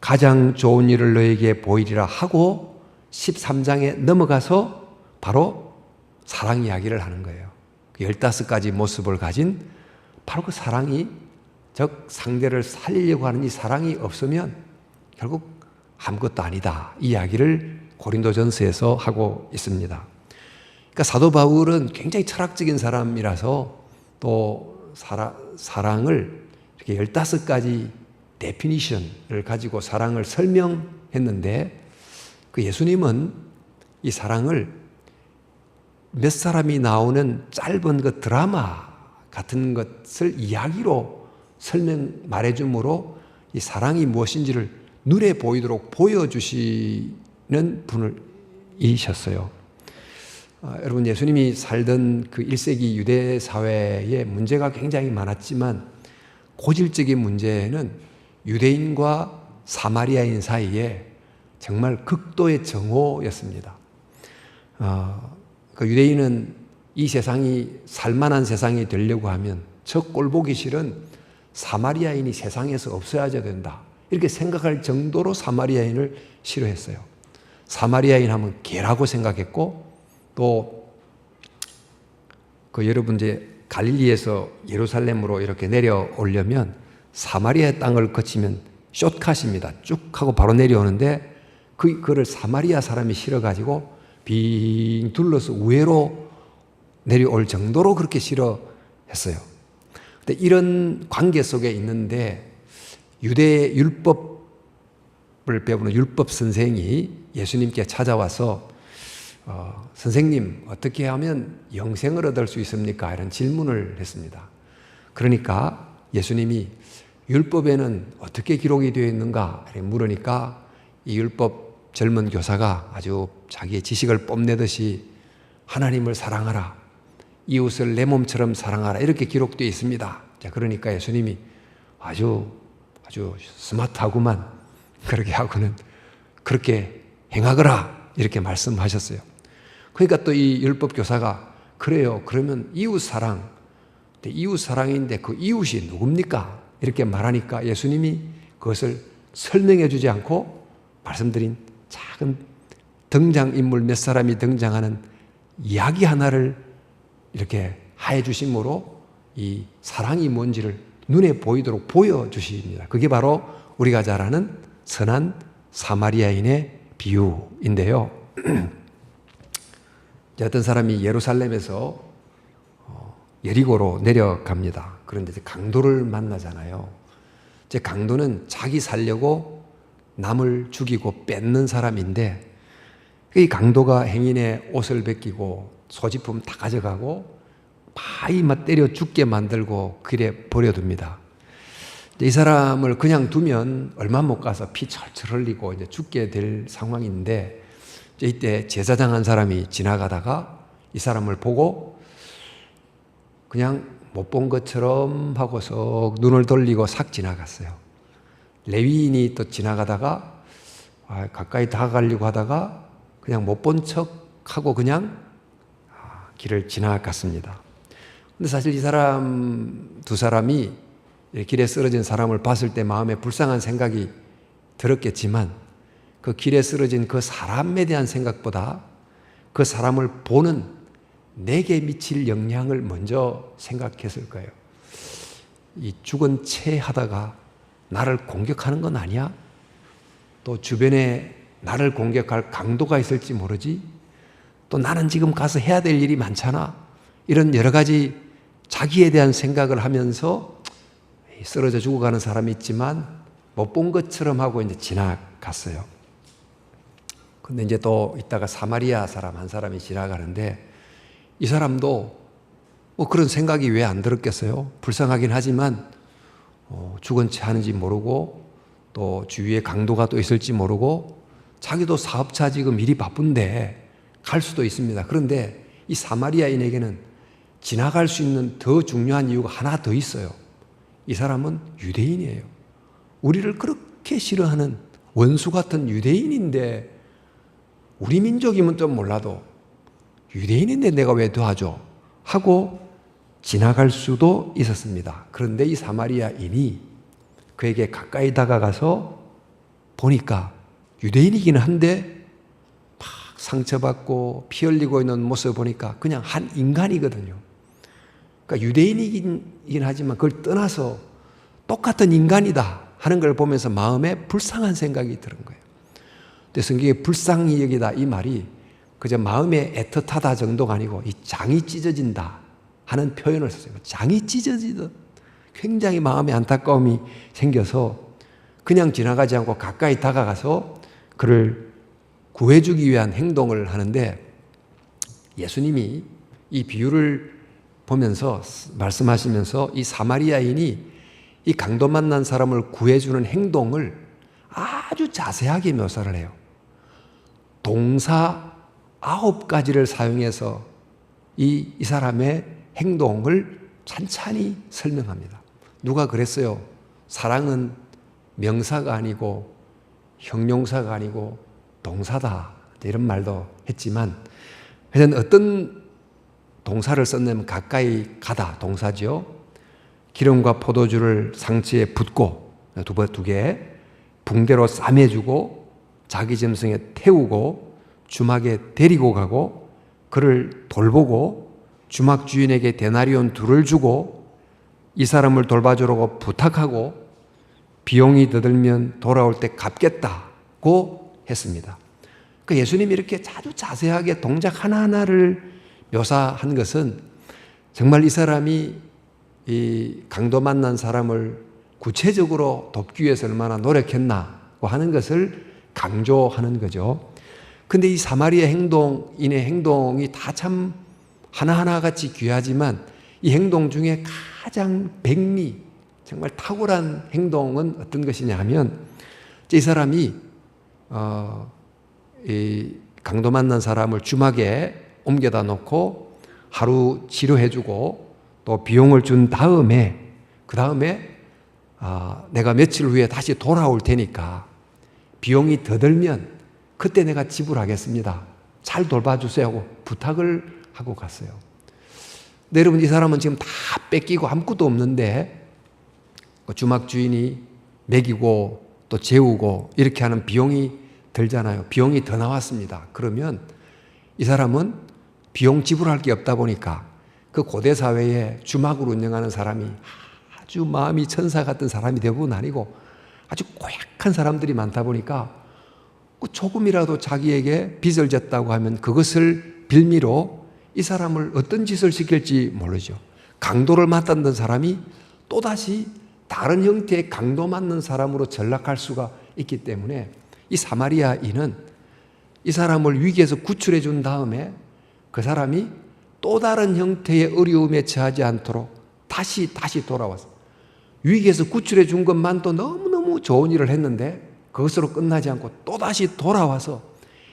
가장 좋은 일을 너에게 보이리라 하고 13장에 넘어가서 바로 사랑 이야기를 하는 거예요. 15가지 모습을 가진 바로 그 사랑이, 즉 상대를 살리려고 하는 이 사랑이 없으면 결국 아무것도 아니다, 이 이야기를 고린도전서에서 하고 있습니다. 그러니까 사도 바울은 굉장히 철학적인 사람이라서 또 사랑을 이렇게 15가지 데피니션을 가지고 사랑을 설명했는데 그 예수님은 이 사랑을 몇 사람이 나오는 짧은 그 드라마 같은 것을 이야기로 말해줌으로 이 사랑이 무엇인지를 눈에 보이도록 보여주시는 분이셨어요. 여러분, 예수님이 살던 그 1세기 유대 사회에 문제가 굉장히 많았지만 고질적인 문제는 유대인과 사마리아인 사이에 정말 극도의 정오였습니다. 그 유대인은 이 세상이 살만한 세상이 되려고 하면 저 꼴보기 싫은 사마리아인이 세상에서 없어야져야 된다, 이렇게 생각할 정도로 사마리아인을 싫어했어요. 사마리아인 하면 개라고 생각했고, 또 그 여러분 이제 갈릴리에서 예루살렘으로 이렇게 내려오려면 사마리아 땅을 거치면 숏컷입니다. 쭉 하고 바로 내려오는데 그거를 사마리아 사람이 싫어가지고 빙 둘러서 우회로 내려올 정도로 그렇게 싫어했어요. 근데 이런 관계 속에 있는데 유대 율법을 배우는 율법 선생이 예수님께 찾아와서 선생님, 어떻게 하면 영생을 얻을 수 있습니까? 이런 질문을 했습니다. 그러니까 예수님이 율법에는 어떻게 기록이 되어 있는가 물으니까 이 율법 젊은 교사가 아주 자기의 지식을 뽐내듯이 하나님을 사랑하라, 이웃을 내 몸처럼 사랑하라, 이렇게 기록되어 있습니다. 자, 그러니까 예수님이 아주 스마트하구만, 그렇게 하고는 그렇게 행하거라, 이렇게 말씀하셨어요. 그러니까 또 이 율법 교사가 그래요, 그러면 이웃 사랑인데 그 이웃이 누굽니까? 이렇게 말하니까 예수님이 그것을 설명해 주지 않고 말씀드린 작은 등장인물 몇 사람이 등장하는 이야기 하나를 이렇게 하해 주심으로 이 사랑이 뭔지를 눈에 보이도록 보여주십니다. 그게 바로 우리가 잘 아는 선한 사마리아인의 비유인데요. 어떤 사람이 예루살렘에서 여리고로 내려갑니다. 그런데 강도를 만나잖아요. 이제 강도는 자기 살려고 남을 죽이고 뺏는 사람인데 이 강도가 행인의 옷을 벗기고 소지품 다 가져가고 바위만 때려 죽게 만들고 길에 버려둡니다. 이 사람을 그냥 두면 얼마 못 가서 피 철철 흘리고 이제 죽게 될 상황인데 이때 제사장 한 사람이 지나가다가 이 사람을 보고 그냥 못 본 것처럼 하고서 눈을 돌리고 싹 지나갔어요. 레위인이 또 지나가다가 가까이 다가가려고 하다가 그냥 못 본 척하고 그냥 길을 지나갔습니다. 근데 사실 이 사람 두 사람이 길에 쓰러진 사람을 봤을 때 마음에 불쌍한 생각이 들었겠지만 그 길에 쓰러진 그 사람에 대한 생각보다 그 사람을 보는 내게 미칠 영향을 먼저 생각했을 거예요. 이 죽은 채 하다가 나를 공격하는 건 아니야? 또 주변에 나를 공격할 강도가 있을지 모르지? 또 나는 지금 가서 해야 될 일이 많잖아? 이런 여러 가지 자기에 대한 생각을 하면서 쓰러져 죽어가는 사람이 있지만 못 본 것처럼 하고 이제 지나갔어요. 근데 이제 또 이따가 사마리아 사람 한 사람이 지나가는데 이 사람도 뭐 그런 생각이 왜 안 들었겠어요? 불쌍하긴 하지만 죽은 채 하는지 모르고 또 주위에 강도가 또 있을지 모르고 자기도 사업차 지금 일이 바쁜데 갈 수도 있습니다. 그런데 이 사마리아인에게는 지나갈 수 있는 더 중요한 이유가 하나 더 있어요. 이 사람은 유대인이에요. 우리를 그렇게 싫어하는 원수 같은 유대인인데 우리 민족이면 좀 몰라도 유대인인데 내가 왜 도와줘? 하고 지나갈 수도 있었습니다. 그런데 이 사마리아인이 그에게 가까이 다가가서 보니까 유대인이긴 한데 막 상처받고 피 흘리고 있는 모습을 보니까 그냥 한 인간이거든요. 그러니까 유대인이긴 하지만 그걸 떠나서 똑같은 인간이다 하는 걸 보면서 마음에 불쌍한 생각이 드는 거예요. 근데 성경에 불쌍히 여기다 이 말이 그저 마음에 애틋하다 정도가 아니고 이 장이 찢어진다 하는 표현을 썼어요. 장이 찢어지듯 굉장히 마음에 안타까움이 생겨서 그냥 지나가지 않고 가까이 다가가서 그를 구해주기 위한 행동을 하는데 예수님이 이 비유를 보면서 말씀하시면서 이 사마리아인이 이 강도 만난 사람을 구해주는 행동을 아주 자세하게 묘사를 해요. 동사 9가지를 사용해서 이 사람의 행동을 찬찬히 설명합니다. 누가 그랬어요? 사랑은 명사가 아니고 형용사가 아니고 동사다 이런 말도 했지만 그냥 어떤 동사를 썼냐면 가까이 가다 동사죠. 기름과 포도주를 상처에 붓고 두 개 붕대로 싸매주고 자기 짐승에 태우고 주막에 데리고 가고 그를 돌보고 주막 주인에게 데나리온 2를 주고 이 사람을 돌봐주라고 부탁하고 비용이 더 들면 돌아올 때 갚겠다고 했습니다. 그 예수님이 이렇게 아주 자세하게 동작 하나하나를 묘사한 것은 정말 이 사람이 이 강도 만난 사람을 구체적으로 돕기 위해서 얼마나 노력했나고 하는 것을 강조하는 거죠. 근데 이 사마리아 행동인의 행동이 다 참 하나하나 같이 귀하지만 이 행동 중에 가장 백미, 정말 탁월한 행동은 어떤 것이냐 하면 이 사람이 이 강도 만난 사람을 주막에 옮겨다 놓고 하루 치료해주고 또 비용을 준 다음에 그 다음에 내가 며칠 후에 다시 돌아올 테니까 비용이 더 들면 그때 내가 지불하겠습니다. 잘 돌봐주세요 하고 부탁을 하고 갔어요. 근데 여러분 이 사람은 지금 다 뺏기고 아무것도 없는데 주막 주인이 먹이고 또 재우고 이렇게 하는 비용이 들잖아요. 비용이 더 나왔습니다. 그러면 이 사람은 비용 지불할 게 없다 보니까 그 고대 사회에 주막을 운영하는 사람이 아주 마음이 천사 같은 사람이 대부분 아니고 아주 고약한 사람들이 많다 보니까 조금이라도 자기에게 빚을 졌다고 하면 그것을 빌미로 이 사람을 어떤 짓을 시킬지 모르죠. 강도를 맞았던 사람이 또다시 다른 형태의 강도 맞는 사람으로 전락할 수가 있기 때문에 이 사마리아인은 이 사람을 위기에서 구출해 준 다음에 그 사람이 또 다른 형태의 어려움에 처하지 않도록 다시 돌아와서 위기에서 구출해 준 것만도 너무너무 좋은 일을 했는데 그것으로 끝나지 않고 또다시 돌아와서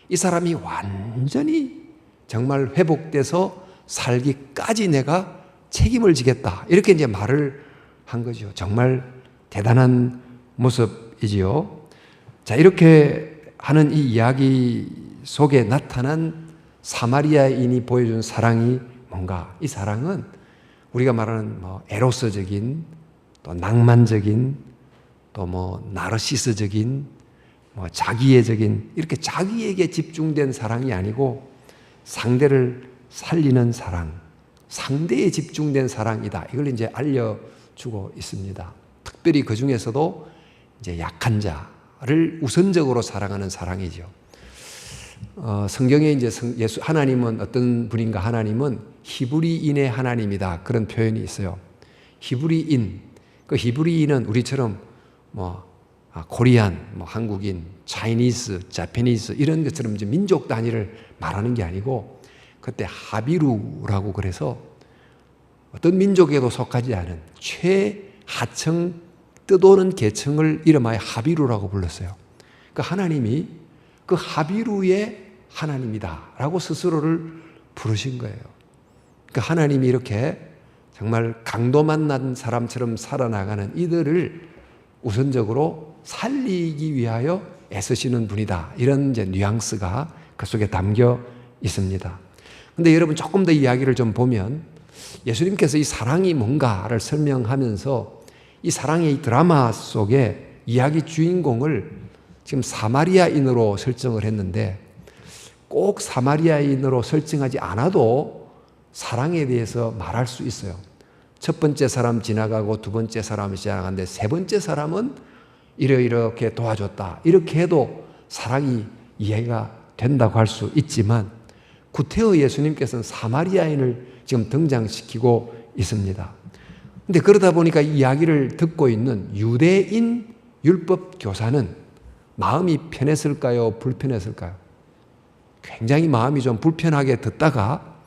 이 사람이 완전히 정말 회복돼서 살기까지 내가 책임을 지겠다. 이렇게 이제 말을 한 거죠. 정말 대단한 모습이지요. 자, 이렇게 하는 이 이야기 속에 나타난 사마리아인이 보여준 사랑이 뭔가? 이 사랑은 우리가 말하는 에로스적인 또 낭만적인 또 나르시스적인 자기애적인 이렇게 자기에게 집중된 사랑이 아니고 상대를 살리는 사랑, 상대에 집중된 사랑이다. 이걸 이제 알려주고 있습니다. 특별히 그 중에서도 이제 약한 자를 우선적으로 사랑하는 사랑이죠. 성경에 이제 하나님은 어떤 분인가? 하나님은 히브리인의 하나님이다. 그런 표현이 있어요. 히브리인, 그 히브리인은 우리처럼 코리안, 한국인, 차이니스, 자페니스 이런 것처럼 이제 민족 단위를 말하는 게 아니고 그때 하비루라고 그래서 어떤 민족에도 속하지 않은 최하층 뜨도는 계층을 이름하여 하비루라고 불렀어요. 그 하나님이 그 하비루의 하나님이다라고 스스로를 부르신 거예요. 그 하나님이 이렇게 정말 강도 만난 사람처럼 살아나가는 이들을 우선적으로 살리기 위하여 애쓰시는 분이다. 이런 이제 뉘앙스가 그 속에 담겨 있습니다. 근데 여러분 조금 더 이야기를 좀 보면 예수님께서 이 사랑이 뭔가를 설명하면서 이 사랑의 이 드라마 속에 이야기 주인공을 지금 사마리아인으로 설정을 했는데 꼭 사마리아인으로 설정하지 않아도 사랑에 대해서 말할 수 있어요. 첫 번째 사람 지나가고 두 번째 사람이 지나가는데 세 번째 사람은 이렇게 도와줬다. 이렇게 해도 사랑이 이해가 된다고 할 수 있지만 구태여 예수님께서는 사마리아인을 지금 등장시키고 있습니다. 근데 그러다 보니까 이 이야기를 듣고 있는 유대인 율법 교사는 마음이 편했을까요? 불편했을까요? 굉장히 마음이 좀 불편하게 듣다가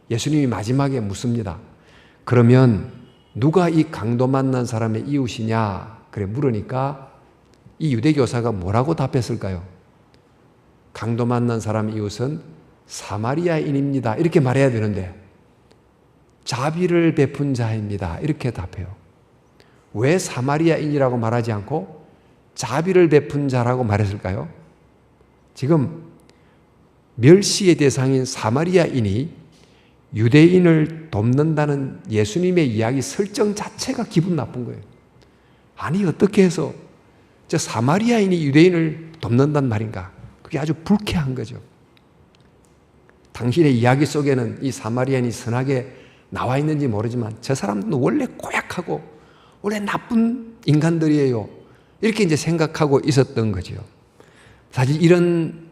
예수님이 마지막에 묻습니다. 그러면 누가 이 강도 만난 사람의 이웃이냐? 그래 물으니까 이 유대 교사가 뭐라고 답했을까요? 강도 만난 사람의 이웃은 사마리아인입니다. 이렇게 말해야 되는데 자비를 베푼 자입니다. 이렇게 답해요. 왜 사마리아인이라고 말하지 않고 자비를 베푼 자라고 말했을까요? 지금 멸시의 대상인 사마리아인이 유대인을 돕는다는 예수님의 이야기 설정 자체가 기분 나쁜 거예요. 아니 어떻게 해서 저 사마리아인이 유대인을 돕는단 말인가? 그게 아주 불쾌한 거죠. 당신의 이야기 속에는 이 사마리아인이 선하게 나와 있는지 모르지만 저 사람들은 원래 고약하고 원래 나쁜 인간들이에요. 이렇게 이제 생각하고 있었던 거죠. 사실 이런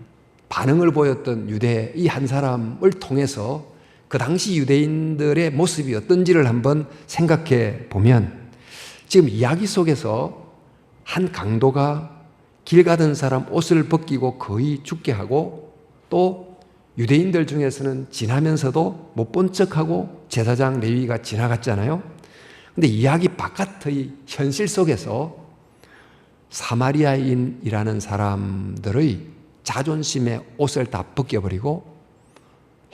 반응을 보였던 유대 이 한 사람을 통해서 그 당시 유대인들의 모습이 어떤지를 한번 생각해 보면 지금 이야기 속에서 한 강도가 길 가던 사람 옷을 벗기고 거의 죽게 하고 또 유대인들 중에서는 지나면서도 못 본 척하고 제사장 레위가 지나갔잖아요. 근데 이야기 바깥의 현실 속에서 사마리아인이라는 사람들의 자존심에 옷을 다 벗겨버리고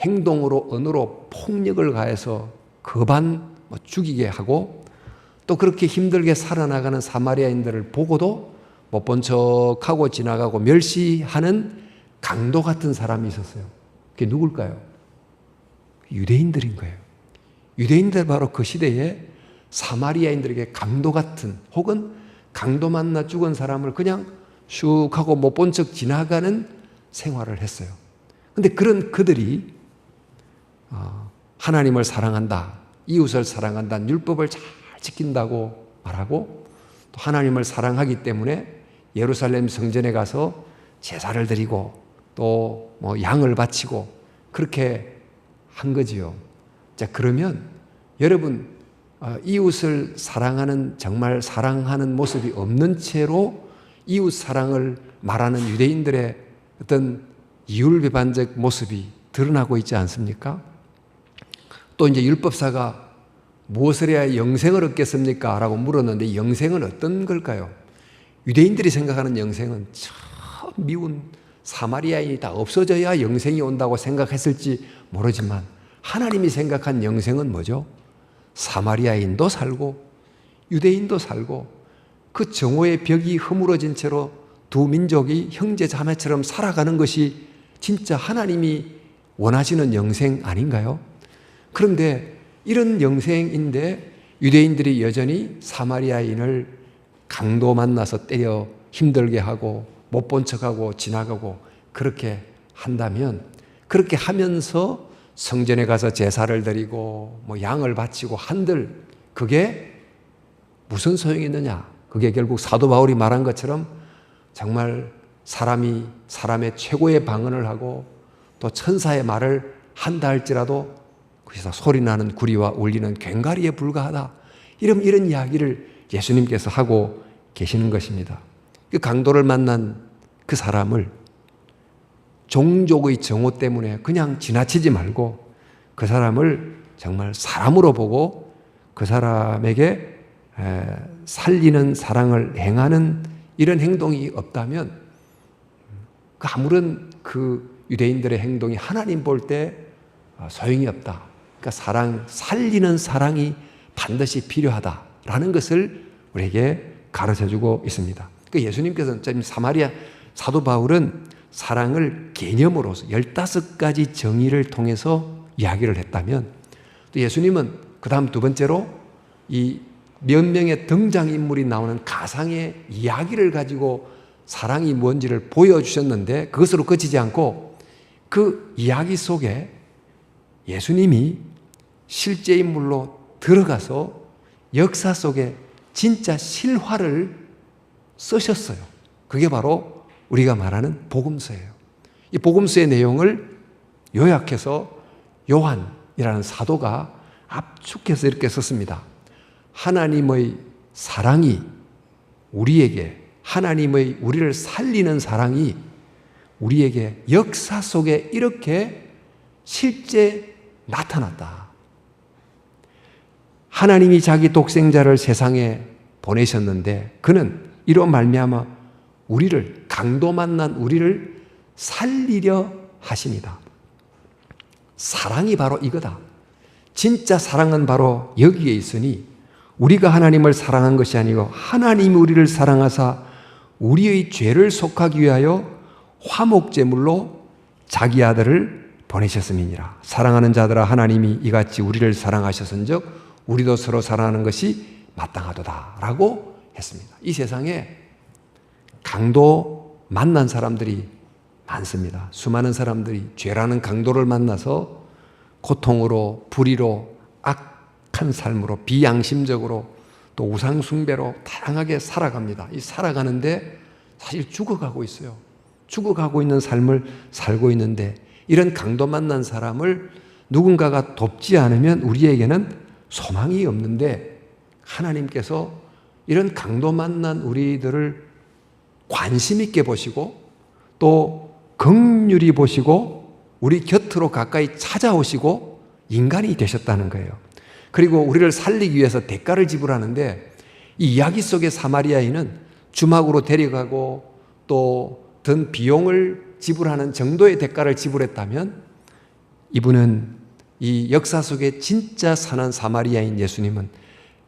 행동으로 언어로 폭력을 가해서 거반 죽이게 하고 또 그렇게 힘들게 살아나가는 사마리아인들을 보고도 못 본 척하고 지나가고 멸시하는 강도 같은 사람이 있었어요. 그게 누굴까요? 유대인들인 거예요. 유대인들 바로 그 시대에 사마리아인들에게 강도 같은 혹은 강도 만나 죽은 사람을 그냥 슉 하고 못 본 척 지나가는 생활을 했어요. 근데 그런 그들이 하나님을 사랑한다, 이웃을 사랑한다, 율법을 잘 지킨다고 말하고 또 하나님을 사랑하기 때문에 예루살렘 성전에 가서 제사를 드리고 또 양을 바치고 그렇게 한 거지요. 자, 그러면 여러분 이웃을 사랑하는 정말 사랑하는 모습이 없는 채로 이웃 사랑을 말하는 유대인들의 어떤 이율배반적 모습이 드러나고 있지 않습니까? 또 이제 율법사가 무엇을 해야 영생을 얻겠습니까? 라고 물었는데 영생은 어떤 걸까요? 유대인들이 생각하는 영생은 참 미운 사마리아인이 다 없어져야 영생이 온다고 생각했을지 모르지만 하나님이 생각한 영생은 뭐죠? 사마리아인도 살고 유대인도 살고 그 정오의 벽이 허물어진 채로 두 민족이 형제 자매처럼 살아가는 것이 진짜 하나님이 원하시는 영생 아닌가요? 그런데 이런 영생인데 유대인들이 여전히 사마리아인을 강도 만나서 때려 힘들게 하고 못 본 척하고 지나가고 그렇게 한다면 그렇게 하면서 성전에 가서 제사를 드리고 양을 바치고 한들 그게 무슨 소용이 있느냐? 그게 결국 사도 바울이 말한 것처럼 정말 사람이 사람의 최고의 방언을 하고 또 천사의 말을 한다 할지라도 거기서 소리나는 구리와 울리는 괭가리에 불과하다. 이런 이야기를 예수님께서 하고 계시는 것입니다. 그 강도를 만난 그 사람을 종족의 정오 때문에 그냥 지나치지 말고 그 사람을 정말 사람으로 보고 그 사람에게 살리는 사랑을 행하는 이런 행동이 없다면 그 아무런 그 유대인들의 행동이 하나님 볼 때 소용이 없다. 그러니까 살리는 사랑이 반드시 필요하다라는 것을 우리에게 가르쳐주고 있습니다. 그 예수님께서는 사마리아 사도 바울은 사랑을 개념으로서 15가지 정의를 통해서 이야기를 했다면 또 예수님은 그 다음 두 번째로 이 몇 명의 등장인물이 나오는 가상의 이야기를 가지고 사랑이 뭔지를 보여주셨는데 그것으로 그치지 않고 그 이야기 속에 예수님이 실제 인물로 들어가서 역사 속에 진짜 실화를 쓰셨어요. 그게 바로 우리가 말하는 복음서예요. 이 복음서의 내용을 요약해서 요한이라는 사도가 압축해서 이렇게 썼습니다. 하나님의 사랑이 우리를 살리는 사랑이 우리에게 역사 속에 이렇게 실제 나타났다. 하나님이 자기 독생자를 세상에 보내셨는데 그는 이로 말미암아 강도 만난 우리를 살리려 하십니다. 사랑이 바로 이거다. 진짜 사랑은 바로 여기에 있으니 우리가 하나님을 사랑한 것이 아니고 하나님이 우리를 사랑하사 우리의 죄를 속하기 위하여 화목제물로 자기 아들을 보내셨음이니라. 사랑하는 자들아 하나님이 이같이 우리를 사랑하셨은즉 우리도 서로 사랑하는 것이 마땅하도다 라고 했습니다. 이 세상에 강도 만난 사람들이 많습니다. 수많은 사람들이 죄라는 강도를 만나서 고통으로 불의로 악한 삶으로 비양심적으로 또 우상숭배로 다양하게 살아갑니다. 이 살아가는데 사실 죽어가고 있어요. 죽어가고 있는 삶을 살고 있는데 이런 강도 만난 사람을 누군가가 돕지 않으면 우리에게는 소망이 없는데 하나님께서 이런 강도 만난 우리들을 관심 있게 보시고 또 긍휼히 보시고 우리 곁으로 가까이 찾아오시고 인간이 되셨다는 거예요. 그리고 우리를 살리기 위해서 대가를 지불하는데 이 이야기 속의 사마리아인은 주막으로 데려가고 또 든 비용을 지불하는 정도의 대가를 지불했다면 이분은 이 역사 속에 진짜 선한 사마리아인 예수님은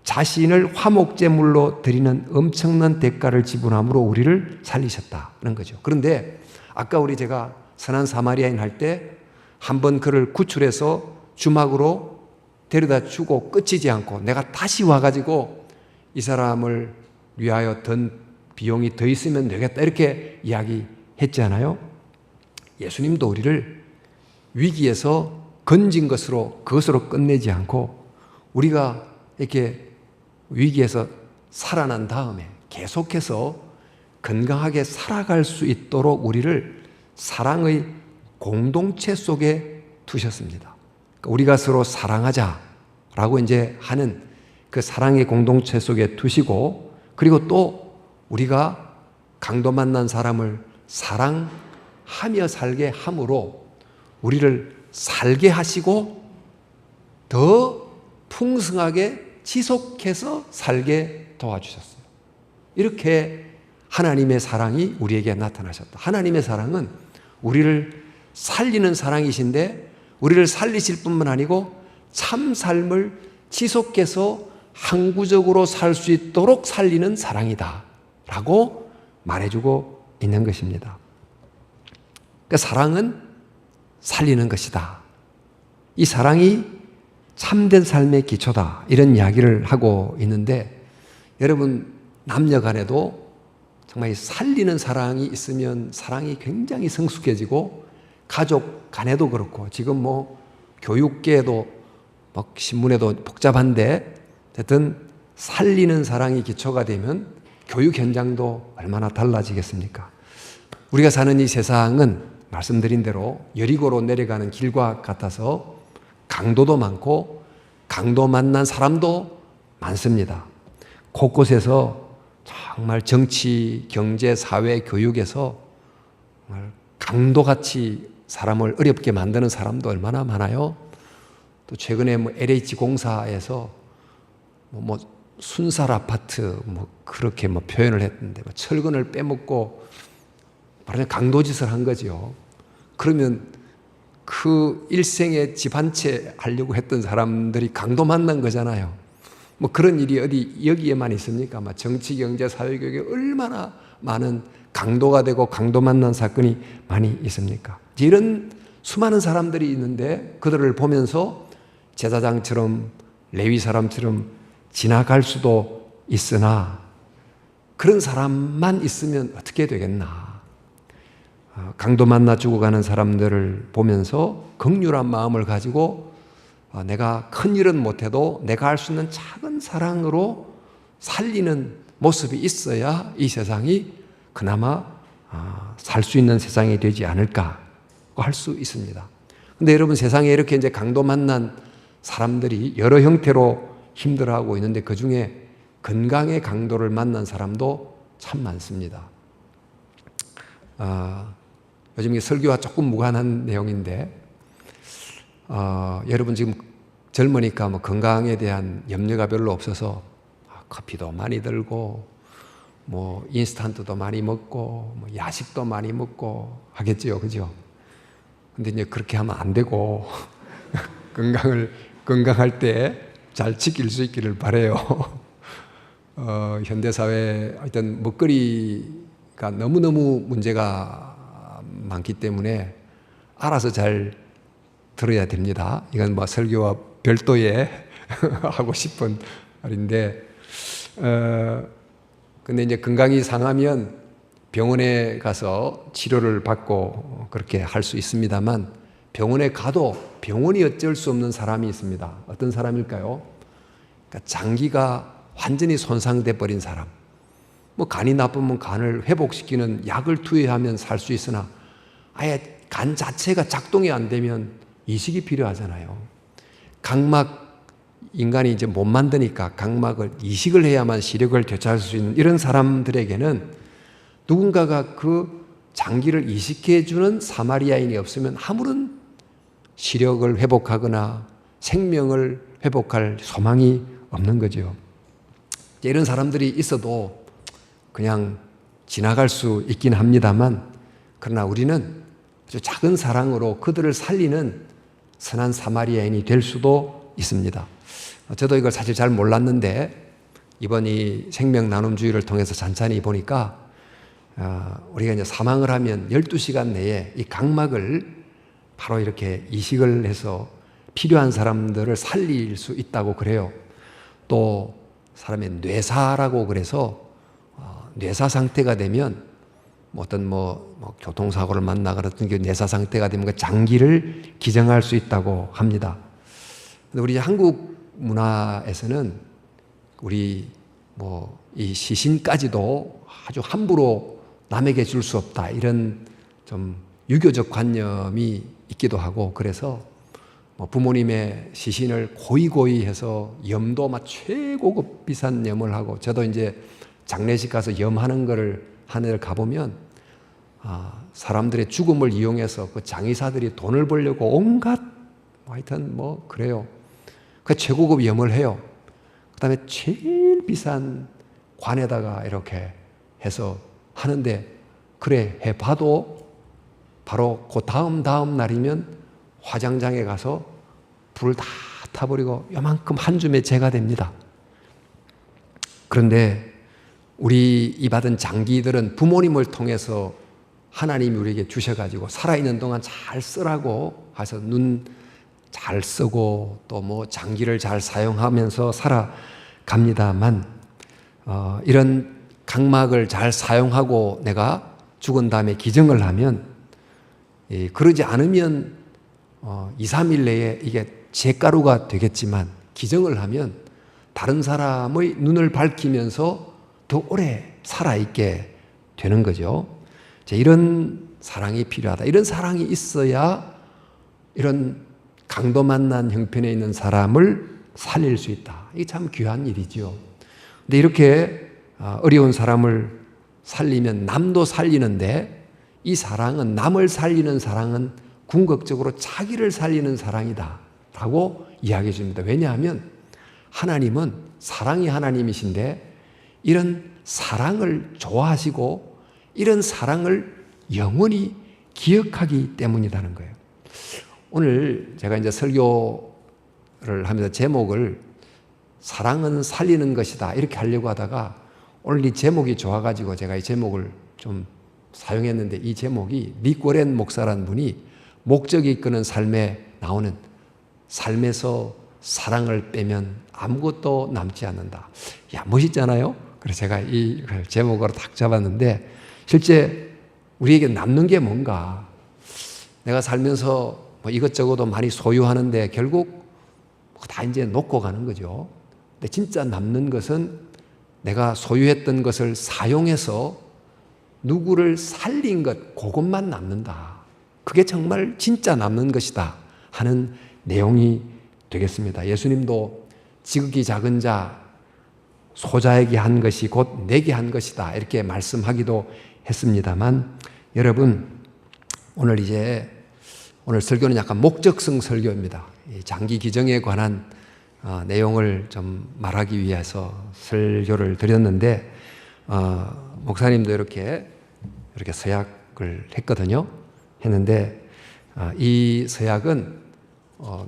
자신을 화목제물로 드리는 엄청난 대가를 지불함으로 우리를 살리셨다는 거죠. 그런데 아까 제가 선한 사마리아인 할 때 한번 그를 구출해서 주막으로 데려다 주고 끝이지 않고 내가 다시 와가지고 이 사람을 위하여 든 비용이 더 있으면 되겠다 이렇게 이야기했잖아요. 예수님도 우리를 위기에서 건진 그것으로 끝내지 않고 우리가 이렇게 위기에서 살아난 다음에 계속해서 건강하게 살아갈 수 있도록 우리를 사랑의 공동체 속에 두셨습니다. 우리가 서로 사랑하자라고 이제 하는 그 사랑의 공동체 속에 두시고 그리고 또 우리가 강도 만난 사람을 사랑하며 살게 함으로 우리를 살게 하시고 더 풍성하게 지속해서 살게 도와주셨어요. 이렇게 하나님의 사랑이 우리에게 나타나셨다. 하나님의 사랑은 우리를 살리는 사랑이신데 우리를 살리실 뿐만 아니고 참 삶을 지속해서 항구적으로 살 수 있도록 살리는 사랑이다 라고 말해주고 있는 것입니다. 그러니까 사랑은 살리는 것이다. 이 사랑이 참된 삶의 기초다. 이런 이야기를 하고 있는데 여러분 남녀 간에도 정말 살리는 사랑이 있으면 사랑이 굉장히 성숙해지고 가족 간에도 그렇고 지금 교육계에도 신문에도 복잡한데 어쨌든 살리는 사랑이 기초가 되면 교육 현장도 얼마나 달라지겠습니까? 우리가 사는 이 세상은 말씀드린 대로 여리고로 내려가는 길과 같아서 강도도 많고 강도 만난 사람도 많습니다. 곳곳에서 정말 정치, 경제, 사회, 교육에서 정말 강도같이 사람을 어렵게 만드는 사람도 얼마나 많아요. 또 최근에 뭐 LH 공사에서 뭐 순살 아파트 뭐 그렇게 뭐 표현을 했는데 뭐 철근을 빼먹고 말하자면 강도짓을 한 거죠. 그러면 그 일생에 집 한 채 하려고 했던 사람들이 강도 만난 거잖아요. 뭐 그런 일이 어디 여기에만 있습니까? 막 정치, 경제, 사회, 교육에 얼마나 많은 강도가 되고 강도 만난 사건이 많이 있습니까? 이런 수많은 사람들이 있는데 그들을 보면서 제사장처럼 레위 사람처럼 지나갈 수도 있으나 그런 사람만 있으면 어떻게 되겠나? 강도 만나 죽어가는 사람들을 보면서 긍휼한 마음을 가지고 내가 큰 일은 못해도 내가 할 수 있는 작은 사랑으로 살리는 모습이 있어야 이 세상이 그나마 살 수 있는 세상이 되지 않을까 할 수 있습니다. 근데 여러분 세상에 이렇게 이제 강도 만난 사람들이 여러 형태로 힘들어하고 있는데 그 중에 건강의 강도를 만난 사람도 참 많습니다. 요즘 설교와 조금 무관한 내용인데 여러분 지금 젊으니까 뭐 건강에 대한 염려가 별로 없어서 커피도 많이 들고 뭐 인스턴트도 많이 먹고 뭐 야식도 많이 먹고 하겠죠, 그죠? 근데 이제 그렇게 하면 안 되고 건강할 때 잘 지킬 수 있기를 바라요. 현대 사회 하여튼 먹거리가 너무너무 문제가 많기 때문에 알아서 잘 들어야 됩니다. 이건 뭐 설교와 별도의 하고 싶은 말인데, 근데 이제 건강이 상하면 병원에 가서 치료를 받고 그렇게 할 수 있습니다만 병원에 가도 병원이 어쩔 수 없는 사람이 있습니다. 어떤 사람일까요? 그러니까 장기가 완전히 손상돼 버린 사람. 뭐 간이 나쁘면 간을 회복시키는 약을 투여하면 살 수 있으나 아예 간 자체가 작동이 안 되면 이식이 필요하잖아요. 각막 인간이 이제 못 만드니까 각막을 이식을 해야만 시력을 되찾을 수 있는 이런 사람들에게는 누군가가 그 장기를 이식해 주는 사마리아인이 없으면 아무런 시력을 회복하거나 생명을 회복할 소망이 없는 거죠. 이런 사람들이 있어도 그냥 지나갈 수 있긴 합니다만 그러나 우리는 아주 작은 사랑으로 그들을 살리는 선한 사마리아인이 될 수도 있습니다. 저도 이걸 사실 잘 몰랐는데 이번 이 생명 나눔주의를 통해서 찬찬히 보니까 우리가 이제 사망을 하면 12시간 내에 이 각막을 바로 이렇게 이식을 해서 필요한 사람들을 살릴 수 있다고 그래요. 또 사람의 뇌사라고 그래서 뇌사 상태가 되면 어떤 교통사고를 만나거나 어떤 뇌사 상태가 되면 그 장기를 기증할 수 있다고 합니다. 근데 우리 한국 문화에서는 우리 이 시신까지도 아주 함부로 남에게 줄 수 없다 이런 좀 유교적 관념이 있기도 하고 그래서 부모님의 시신을 고이고이 해서 염도 막 최고급 비싼 염을 하고 저도 이제 장례식 가서 염하는 거를 하늘 가보면 사람들의 죽음을 이용해서 그 장의사들이 돈을 벌려고 온갖 하여튼 그래요. 그 최고급 염을 해요. 그 다음에 제일 비싼 관에다가 이렇게 해서 하는데 그래 해봐도 바로 그 다음 날이면 화장장에 가서 불을 다 타버리고 요만큼 한 줌의 재가 됩니다. 그런데 우리 이 받은 장기들은 부모님을 통해서 하나님이 우리에게 주셔가지고 살아있는 동안 잘 쓰라고 해서 눈 잘 쓰고 또 장기를 잘 사용하면서 살아갑니다만 이런 각막을 잘 사용하고 내가 죽은 다음에 기증을 하면 그러지 않으면 2, 3일 내에 이게 재가루가 되겠지만 기증을 하면 다른 사람의 눈을 밝히면서 더 오래 살아있게 되는 거죠. 이런 사랑이 필요하다. 이런 사랑이 있어야 이런 강도 만난 형편에 있는 사람을 살릴 수 있다. 이게 참 귀한 일이죠. 근데 이렇게 어려운 사람을 살리면 남도 살리는데 이 사랑은 남을 살리는 사랑은 궁극적으로 자기를 살리는 사랑이다 라고 이야기해 줍니다. 왜냐하면 하나님은 사랑이 하나님이신데 이런 사랑을 좋아하시고 이런 사랑을 영원히 기억하기 때문이라는 거예요. 오늘 제가 이제 설교를 하면서 제목을 사랑은 살리는 것이다 이렇게 하려고 하다가 오늘 이 제목이 좋아가지고 제가 이 제목을 좀 사용했는데 이 제목이 릭 워렌 목사라는 분이 목적이 이끄는 삶에 나오는 삶에서 사랑을 빼면 아무것도 남지 않는다. 야, 멋있잖아요? 그래서 제가 이 제목으로 딱 잡았는데 실제 우리에게 남는 게 뭔가 내가 살면서 뭐 이것저것도 많이 소유하는데 결국 다 이제 놓고 가는 거죠. 근데 진짜 남는 것은 내가 소유했던 것을 사용해서 누구를 살린 것, 그것만 남는다. 그게 정말 진짜 남는 것이다 하는 내용이 되겠습니다. 예수님도 지극히 작은 자, 소자에게 한 것이 곧 내게 한 것이다 이렇게 말씀하기도 했습니다만 여러분 오늘 설교는 약간 목적성 설교입니다. 장기 기정에 관한 내용을 좀 말하기 위해서 설교를 드렸는데 목사님도 이렇게 서약을 했거든요. 했는데 이 서약은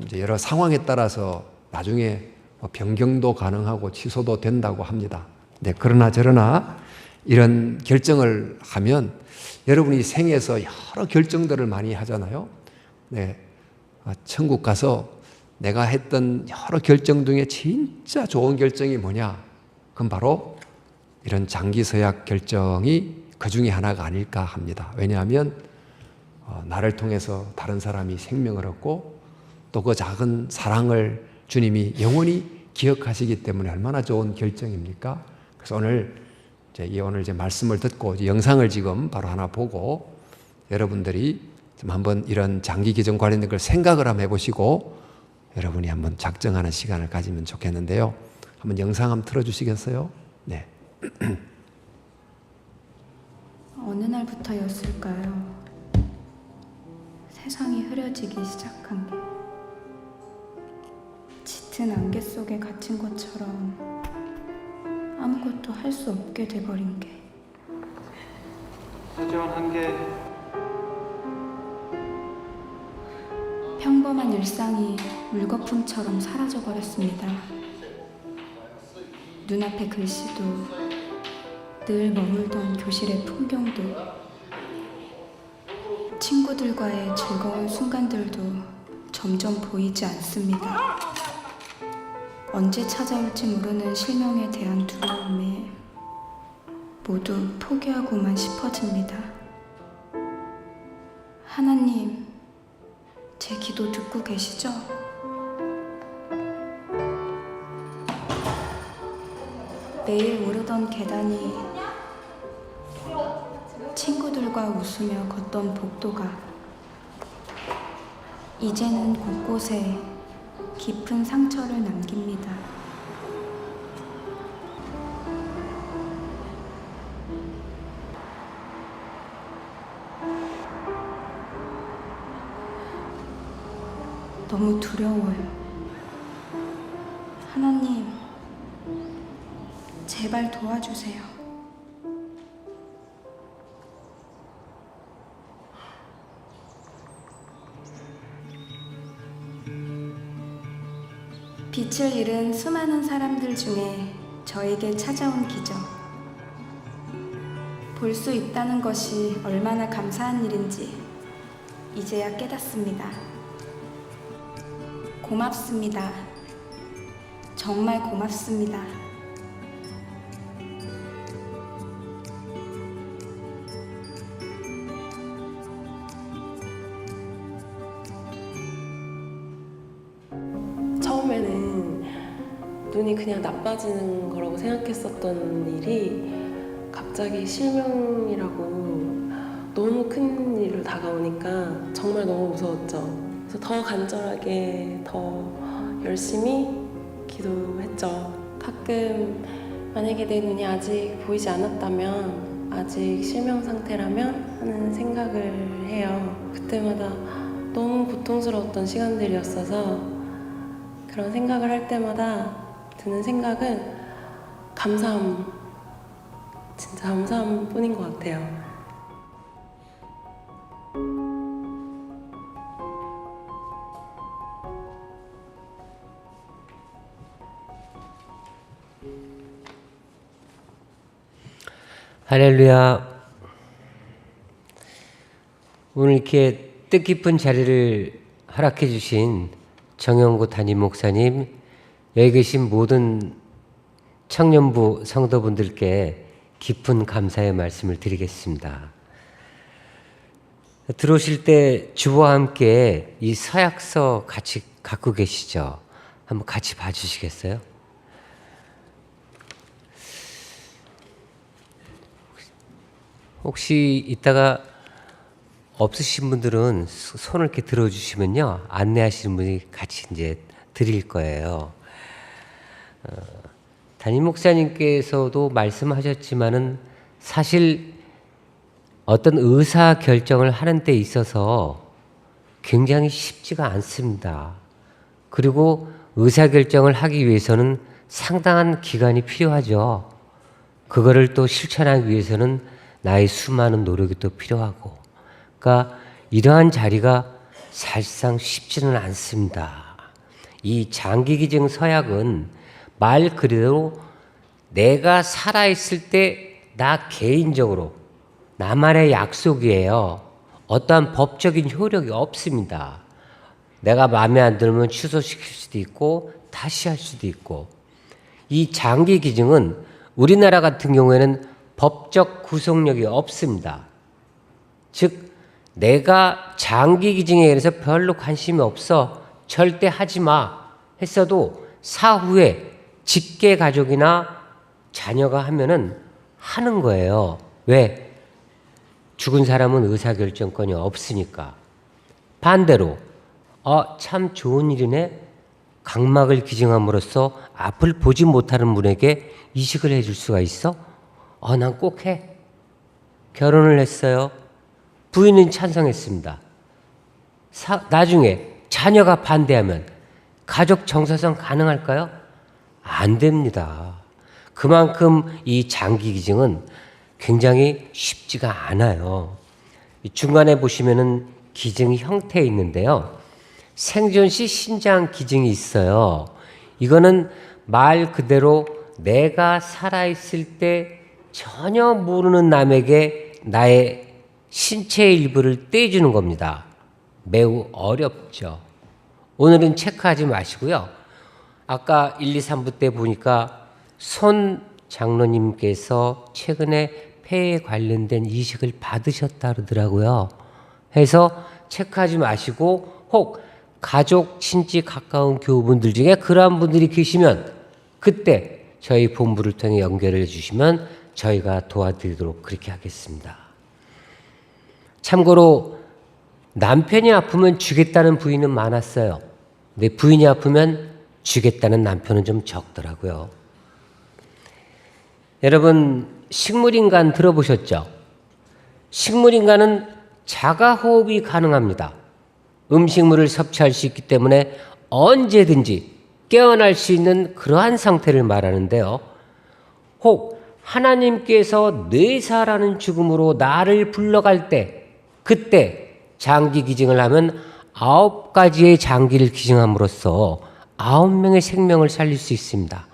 이제 여러 상황에 따라서 나중에 변경도 가능하고 취소도 된다고 합니다. 네, 그러나 저러나 이런 결정을 하면 여러분이 생에서 여러 결정들을 많이 하잖아요. 네, 천국 가서 내가 했던 여러 결정 중에 진짜 좋은 결정이 뭐냐? 그건 바로 이런 장기 서약 결정이 그 중에 하나가 아닐까 합니다. 왜냐하면 나를 통해서 다른 사람이 생명을 얻고 또 그 작은 사랑을 주님이 영원히 기억하시기 때문에 얼마나 좋은 결정입니까? 그래서 오늘 이제 말씀을 듣고 이제 영상을 지금 바로 하나 보고 여러분들이 좀 한번 이런 장기 기정 관련된 걸 생각을 한번 해보시고 여러분이 한번 작정하는 시간을 가지면 좋겠는데요. 한번 영상 한번 틀어주시겠어요? 네. 어느 날부터였을까요? 세상이 흐려지기 시작한 게 짙은 안개 속에 갇힌 것처럼 아무것도 할 수 없게 돼버린 게 소중한 한계 평범한 일상이 물거품처럼 사라져버렸습니다. 눈앞의 글씨도 늘 머물던 교실의 풍경도 친구들과의 즐거운 순간들도 점점 보이지 않습니다. 언제 찾아올지 모르는 실명에 대한 두려움에 모두 포기하고만 싶어집니다. 하나님, 제 기도 듣고 계시죠? 매일 오르던 계단이 친구들과 웃으며 걷던 복도가 이제는 곳곳에 깊은 상처를 남깁니다. 너무 두려워요. 하나님, 제발 도와주세요. 빛을 잃은 수많은 사람들 중에 저에게 찾아온 기적. 볼 수 있다는 것이 얼마나 감사한 일인지 이제야 깨닫습니다. 고맙습니다. 정말 고맙습니다. 처음에는 눈이 그냥 나빠지는 거라고 생각했었던 일이 갑자기 실명이라고 너무 큰 일로 다가오니까 정말 너무 무서웠죠. 그래서 더 간절하게 더 열심히 기도했죠. 가끔 만약에 내 눈이 아직 보이지 않았다면, 아직 실명 상태라면 하는 생각을 해요. 그때마다 너무 고통스러웠던 시간들이었어서 그런 생각을 할 때마다 드는 생각은 감사함, 진짜 감사함 뿐인 것 같아요. 할렐루야. 오늘 이렇게 뜻깊은 자리를 허락해 주신 정영구 담임 목사님, 여기 계신 모든 청년부 성도분들께 깊은 감사의 말씀을 드리겠습니다. 들어오실 때 주와 함께 이 서약서 같이 갖고 계시죠? 한번 같이 봐주시겠어요? 혹시 이따가 없으신 분들은 손을 이렇게 들어주시면요, 안내하시는 분이 같이 이제 드릴 거예요. 담임 목사님께서도 말씀하셨지만은 사실 어떤 의사 결정을 하는 데 있어서 굉장히 쉽지가 않습니다. 그리고 의사 결정을 하기 위해서는 상당한 기간이 필요하죠. 그거를 또 실천하기 위해서는 나의 수많은 노력이 또 필요하고, 그러니까 이러한 자리가 사실상 쉽지는 않습니다. 이 장기기증 서약은 말 그대로 내가 살아있을 때 나 개인적으로 나만의 약속이에요. 어떠한 법적인 효력이 없습니다. 내가 마음에 안 들면 취소시킬 수도 있고 다시 할 수도 있고, 이 장기기증은 우리나라 같은 경우에는 법적 구속력이 없습니다. 즉 내가 장기기증에 대해서 별로 관심이 없어, 절대 하지 마 했어도 사후에 직계가족이나 자녀가 하면은 하는 거예요. 왜? 죽은 사람은 의사결정권이 없으니까. 반대로 참 좋은 일이네, 각막을 기증함으로써 앞을 보지 못하는 분에게 이식을 해줄 수가 있어? 난 꼭 해. 결혼을 했어요. 부인은 찬성했습니다. 나중에 자녀가 반대하면 가족 정사성 가능할까요? 안 됩니다. 그만큼 이 장기기증은 굉장히 쉽지가 않아요. 중간에 보시면은 기증 형태에 있는데요, 생존시 신장 기증이 있어요. 이거는 말 그대로 내가 살아있을 때 전혀 모르는 남에게 나의 신체의 일부를 떼주는 겁니다. 매우 어렵죠. 오늘은 체크하지 마시고요. 아까 1, 2, 3부 때 보니까 손 장로님께서 최근에 폐에 관련된 이식을 받으셨다 그러더라고요. 해서 체크하지 마시고, 혹 가족, 친지 가까운 교우분들 중에 그러한 분들이 계시면 그때 저희 본부를 통해 연결을 해주시면 저희가 도와드리도록 그렇게 하겠습니다. 참고로 남편이 아프면 주겠다는 부인은 많았어요. 근데 부인이 아프면 주겠다는 남편은 좀 적더라고요. 여러분, 식물인간 들어보셨죠? 식물인간은 자가호흡이 가능합니다. 음식물을 섭취할 수 있기 때문에 언제든지 깨어날 수 있는 그러한 상태를 말하는데요. 혹 하나님께서 뇌사라는 죽음으로 나를 불러갈 때, 그때 장기 기증을 하면 9가지의 장기를 기증함으로써 9명의 생명을 살릴 수 있습니다.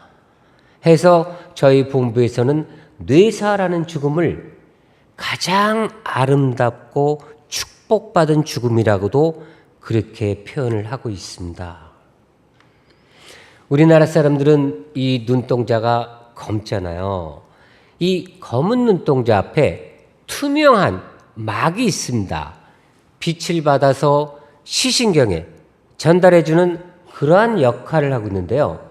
해서 저희 본부에서는 뇌사라는 죽음을 가장 아름답고 축복받은 죽음이라고도 그렇게 표현을 하고 있습니다. 우리나라 사람들은 이 눈동자가 검잖아요. 이 검은 눈동자 앞에 투명한 막이 있습니다. 빛을 받아서 시신경에 전달해주는 그러한 역할을 하고 있는데요.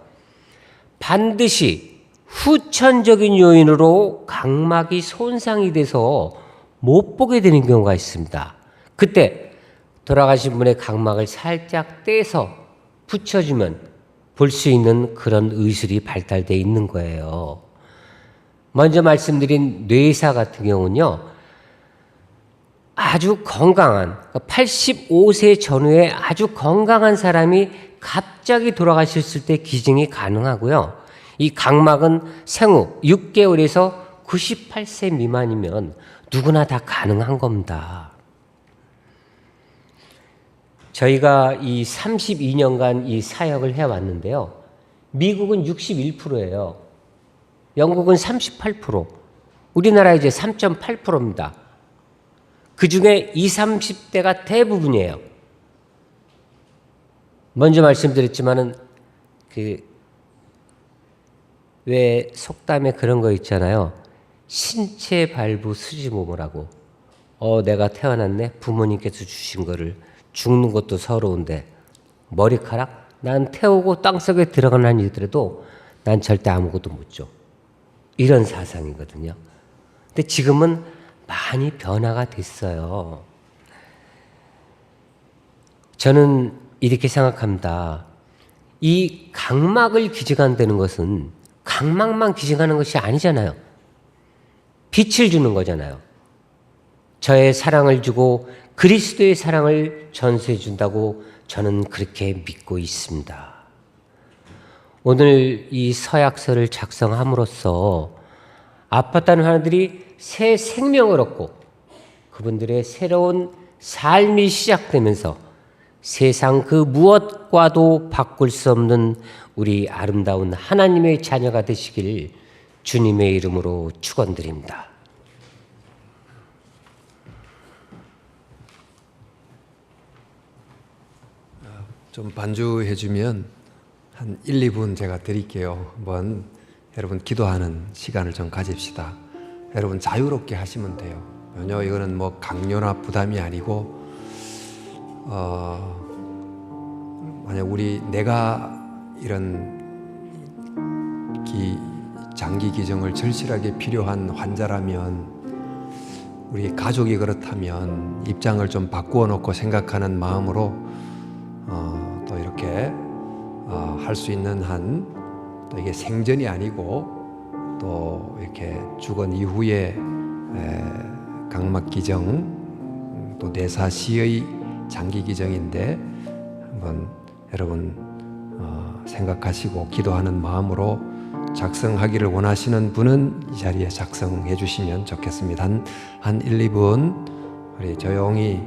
반드시 후천적인 요인으로 각막이 손상이 돼서 못 보게 되는 경우가 있습니다. 그때 돌아가신 분의 각막을 살짝 떼서 붙여주면 볼 수 있는 그런 의술이 발달되어 있는 거예요. 먼저 말씀드린 뇌사 같은 경우는요, 아주 건강한 85세 전후에 아주 건강한 사람이 갑자기 돌아가셨을 때 기증이 가능하고요. 이 각막은 생후 6개월에서 98세 미만이면 누구나 다 가능한 겁니다. 저희가 이 32년간 이 사역을 해왔는데요. 미국은 61%예요. 영국은 38%, 우리나라 이제 3.8%입니다. 그 중에 20, 30대가 대부분이에요. 먼저 말씀드렸지만은 왜 속담에 그런 거 있잖아요. 신체 발부 수지모모라고. 내가 태어났네. 부모님께서 주신 거를 죽는 것도 서러운데 머리카락? 난 태우고 땅속에 들어가는 이더라도 난 절대 아무것도 못 줘. 이런 사상이거든요. 근데 지금은 많이 변화가 됐어요. 저는 이렇게 생각합니다. 이 각막을 기증한다는 것은 각막만 기증하는 것이 아니잖아요. 빛을 주는 거잖아요. 저의 사랑을 주고 그리스도의 사랑을 전수해 준다고 저는 그렇게 믿고 있습니다. 오늘 이 서약서를 작성함으로써 아팠다는 하나들이 새 생명을 얻고 그분들의 새로운 삶이 시작되면서 세상 그 무엇과도 바꿀 수 없는 우리 아름다운 하나님의 자녀가 되시길 주님의 이름으로 축원드립니다. 좀 반주해 주면 한 1, 2분 제가 드릴게요. 한번 여러분 기도하는 시간을 좀 가집시다. 여러분 자유롭게 하시면 돼요. 전혀 이거는 뭐 강요나 부담이 아니고 만약 내가 이런 장기 기증을 절실하게 필요한 환자라면, 우리 가족이 그렇다면 입장을 좀 바꾸어 놓고 생각하는 마음으로 또 이렇게 할 수 있는 한, 또 이게 생전이 아니고 또 이렇게 죽은 이후에 각막 기증, 또 뇌사 시의 장기 기증인데 한번 여러분 생각하시고 기도하는 마음으로 작성하기를 원하시는 분은 이 자리에 작성해 주시면 좋겠습니다. 한 1, 2분 우리 조용히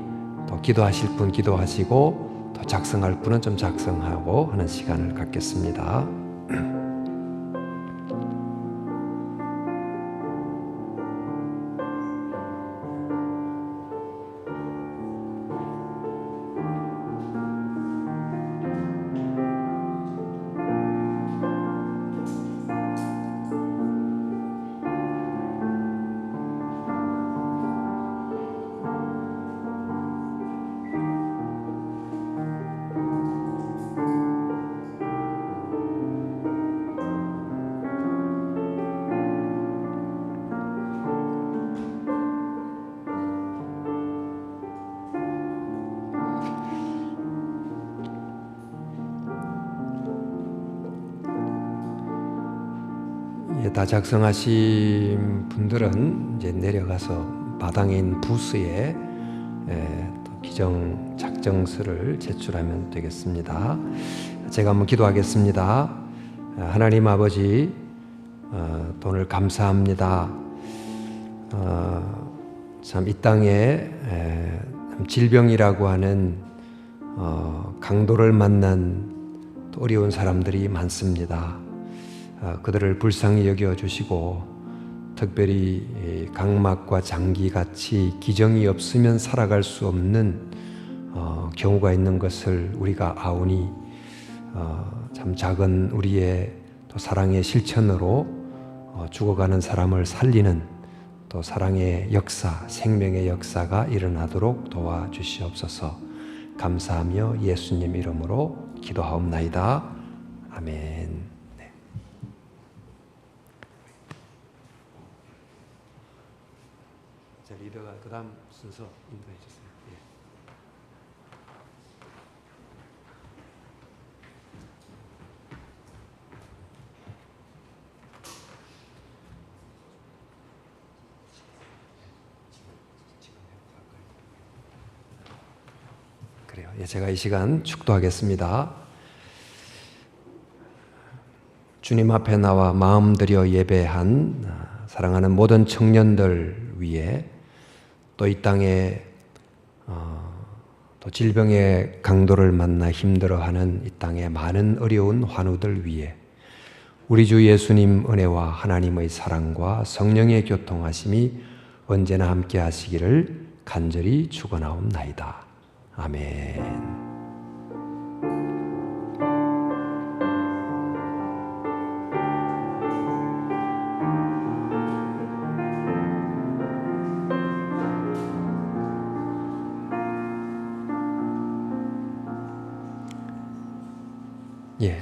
또 기도하실 분 기도하시고 또 작성할 분은 좀 작성하고 하는 시간을 갖겠습니다. 다 작성하신 분들은 이제 내려가서 마당에 있는 부스에 또 기정 작정서를 제출하면 되겠습니다. 제가 한번 기도하겠습니다. 하나님 아버지, 오늘 감사합니다. 참 이 땅에 질병이라고 하는 강도를 만난 또 어려운 사람들이 많습니다. 그들을 불쌍히 여겨주시고 특별히 각막과 장기같이 기정이 없으면 살아갈 수 없는 경우가 있는 것을 우리가 아오니 참 작은 우리의 또 사랑의 실천으로 죽어가는 사람을 살리는 또 사랑의 역사, 생명의 역사가 일어나도록 도와주시옵소서. 감사하며 예수님 이름으로 기도하옵나이다. 아멘. 리더가 그 다음 순서 인도해 주세요. 제가 이 시간 축도하겠습니다. 주님 앞에 나와 마음 들여 예배한 사랑하는 모든 청년들 위해 또 이 땅에 또 질병의 강도를 만나 힘들어하는 이 땅의 많은 어려운 환우들 위해 우리 주 예수님 은혜와 하나님의 사랑과 성령의 교통하심이 언제나 함께 하시기를 간절히 축원하옵나이다. 아멘. 예,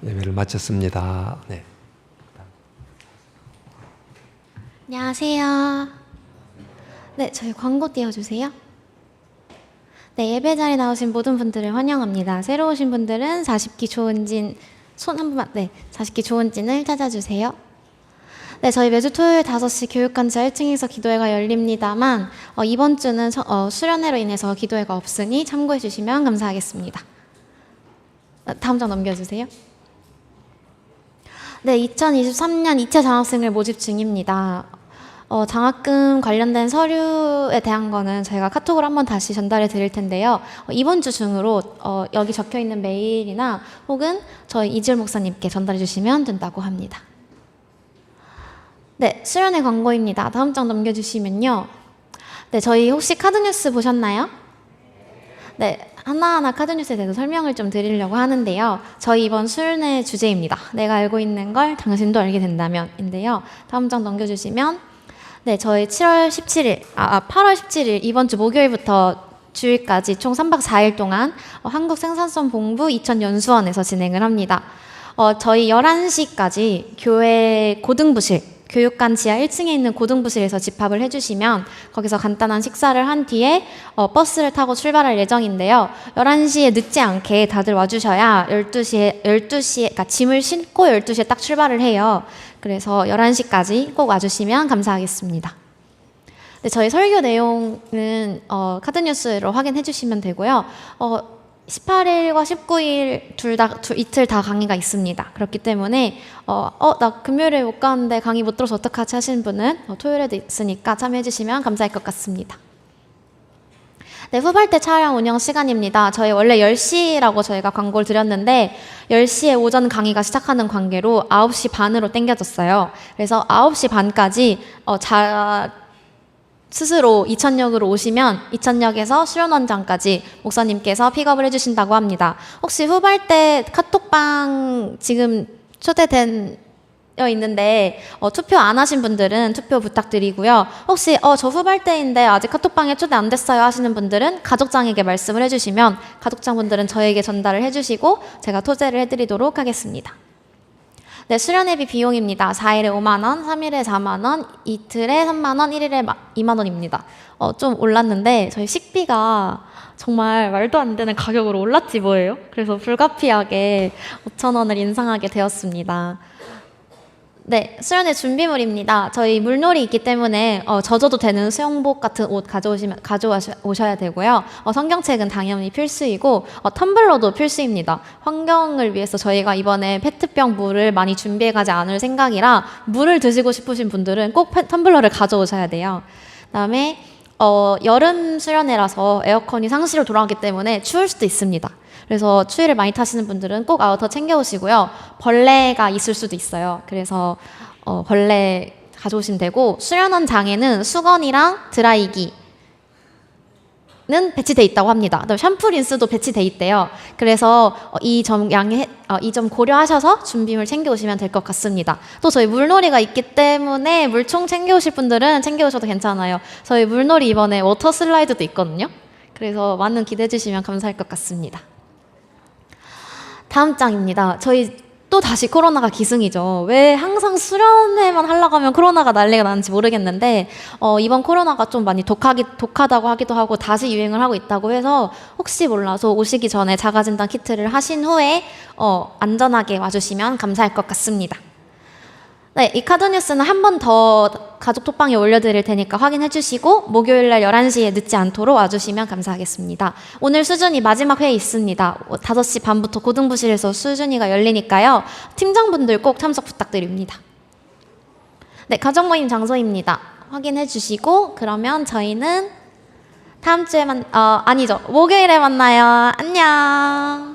예배를 마쳤습니다. 네. 안녕하세요. 네, 저희 광고 띄워주세요. 네, 예배 자리에 나오신 모든 분들을 환영합니다. 새로 오신 분들은 40기 조은진, 손 한 번만, 네, 40기 조은진을 찾아주세요. 네, 저희 매주 토요일 5시 교육관차 1층에서 기도회가 열립니다만 이번 주는 수련회로 인해서 기도회가 없으니 참고해 주시면 감사하겠습니다. 다음 장 넘겨주세요. 네, 2023년 2차 장학생을 모집 중입니다. 장학금 관련된 서류에 대한 거는 저희가 카톡으로 한번 다시 전달해 드릴 텐데요. 이번 주 중으로 여기 적혀 있는 메일이나 혹은 저희 이지율 목사님께 전달해 주시면 된다고 합니다. 네, 수련회 광고입니다. 다음 장 넘겨주시면요. 네, 저희 혹시 카드뉴스 보셨나요? 네, 하나하나 카드뉴스에 대해서 설명을 좀 드리려고 하는데요. 저희 이번 수련회 주제입니다. 내가 알고 있는 걸 당신도 알게 된다면 인데요. 다음 장 넘겨주시면 네, 저희 8월 17일 이번 주 목요일부터 주일까지 총 3박 4일 동안 한국생산성본부 이천연수원에서 진행을 합니다. 저희 11시까지 교회 고등부실 교육관 지하 1층에 있는 고등부실에서 집합을 해주시면 거기서 간단한 식사를 한 뒤에 버스를 타고 출발할 예정인데요. 11시에 늦지 않게 다들 와주셔야 12시에 그러니까 짐을 싣고 12시에 딱 출발을 해요. 그래서 11시까지 꼭 와주시면 감사하겠습니다. 네, 저희 설교 내용은 카드뉴스로 확인해 주시면 되고요. 18일과 19일 이틀 다 강의가 있습니다. 그렇기 때문에 나 금요일에 못 가는데 강의 못 들어서 어떡하지 하시는 분은 토요일에도 있으니까 참여해 주시면 감사할 것 같습니다. 네, 후발대 촬영 운영 시간입니다. 저희 원래 10시라고 저희가 광고를 드렸는데 10시에 오전 강의가 시작하는 관계로 9시 반으로 당겨졌어요. 그래서 9시 반까지 스스로 이천역으로 오시면 이천역에서 수련원장까지 목사님께서 픽업을 해주신다고 합니다. 혹시 후발대 카톡방 지금 초대되어 있는데 투표 안 하신 분들은 투표 부탁드리고요. 혹시 저 후발대인데 아직 카톡방에 초대 안 됐어요 하시는 분들은 가족장에게 말씀을 해주시면 가족장분들은 저에게 전달을 해주시고 제가 토제를 해드리도록 하겠습니다. 네, 수련회비 비용입니다. 4일에 5만 원, 3일에 4만 원, 이틀에 3만 원, 1일에 2만 원입니다. 좀 올랐는데 저희 식비가 정말 말도 안 되는 가격으로 올랐지 뭐예요. 그래서 불가피하게 5천 원을 인상하게 되었습니다. 네, 수련회 준비물입니다. 저희 물놀이 있기 때문에 젖어도 되는 수영복 같은 옷 가져오셔야 되고요. 성경책은 당연히 필수이고 텀블러도 필수입니다. 환경을 위해서 저희가 이번에 페트병 물을 많이 준비해가지 않을 생각이라 물을 드시고 싶으신 분들은 꼭 텀블러를 가져오셔야 돼요. 그다음에 여름 수련회라서 에어컨이 상시로 돌아가기 때문에 추울 수도 있습니다. 그래서 추위를 많이 타시는 분들은 꼭 아우터 챙겨오시고요. 벌레가 있을 수도 있어요. 그래서 벌레 가져오시면 되고 수련원 장에는 수건이랑 드라이기는 배치돼 있다고 합니다. 샴푸 린스도 배치돼 있대요. 그래서 이 점 고려하셔서 준비물 챙겨오시면 될 것 같습니다. 또 저희 물놀이가 있기 때문에 물총 챙겨오실 분들은 챙겨오셔도 괜찮아요. 저희 물놀이 이번에 워터 슬라이드도 있거든요. 그래서 많은 기대해 주시면 감사할 것 같습니다. 다음 장입니다. 저희 또 다시 코로나가 기승이죠. 왜 항상 수련회만 하려고 하면 코로나가 난리가 나는지 모르겠는데 이번 코로나가 좀 많이 독하다고 하기도 하고 다시 유행을 하고 있다고 해서 혹시 몰라서 오시기 전에 자가진단 키트를 하신 후에 안전하게 와주시면 감사할 것 같습니다. 네, 이 카드뉴스는 한 번 더 가족 톡방에 올려드릴 테니까 확인해 주시고 목요일 날 11시에 늦지 않도록 와주시면 감사하겠습니다. 오늘 수준이 마지막 회의 있습니다. 5시 반부터 고등부실에서 수준이가 열리니까요. 팀장분들 꼭 참석 부탁드립니다. 네, 가족 모임 장소입니다. 확인해 주시고 그러면 저희는 다음 주에 아니죠. 목요일에 만나요. 안녕.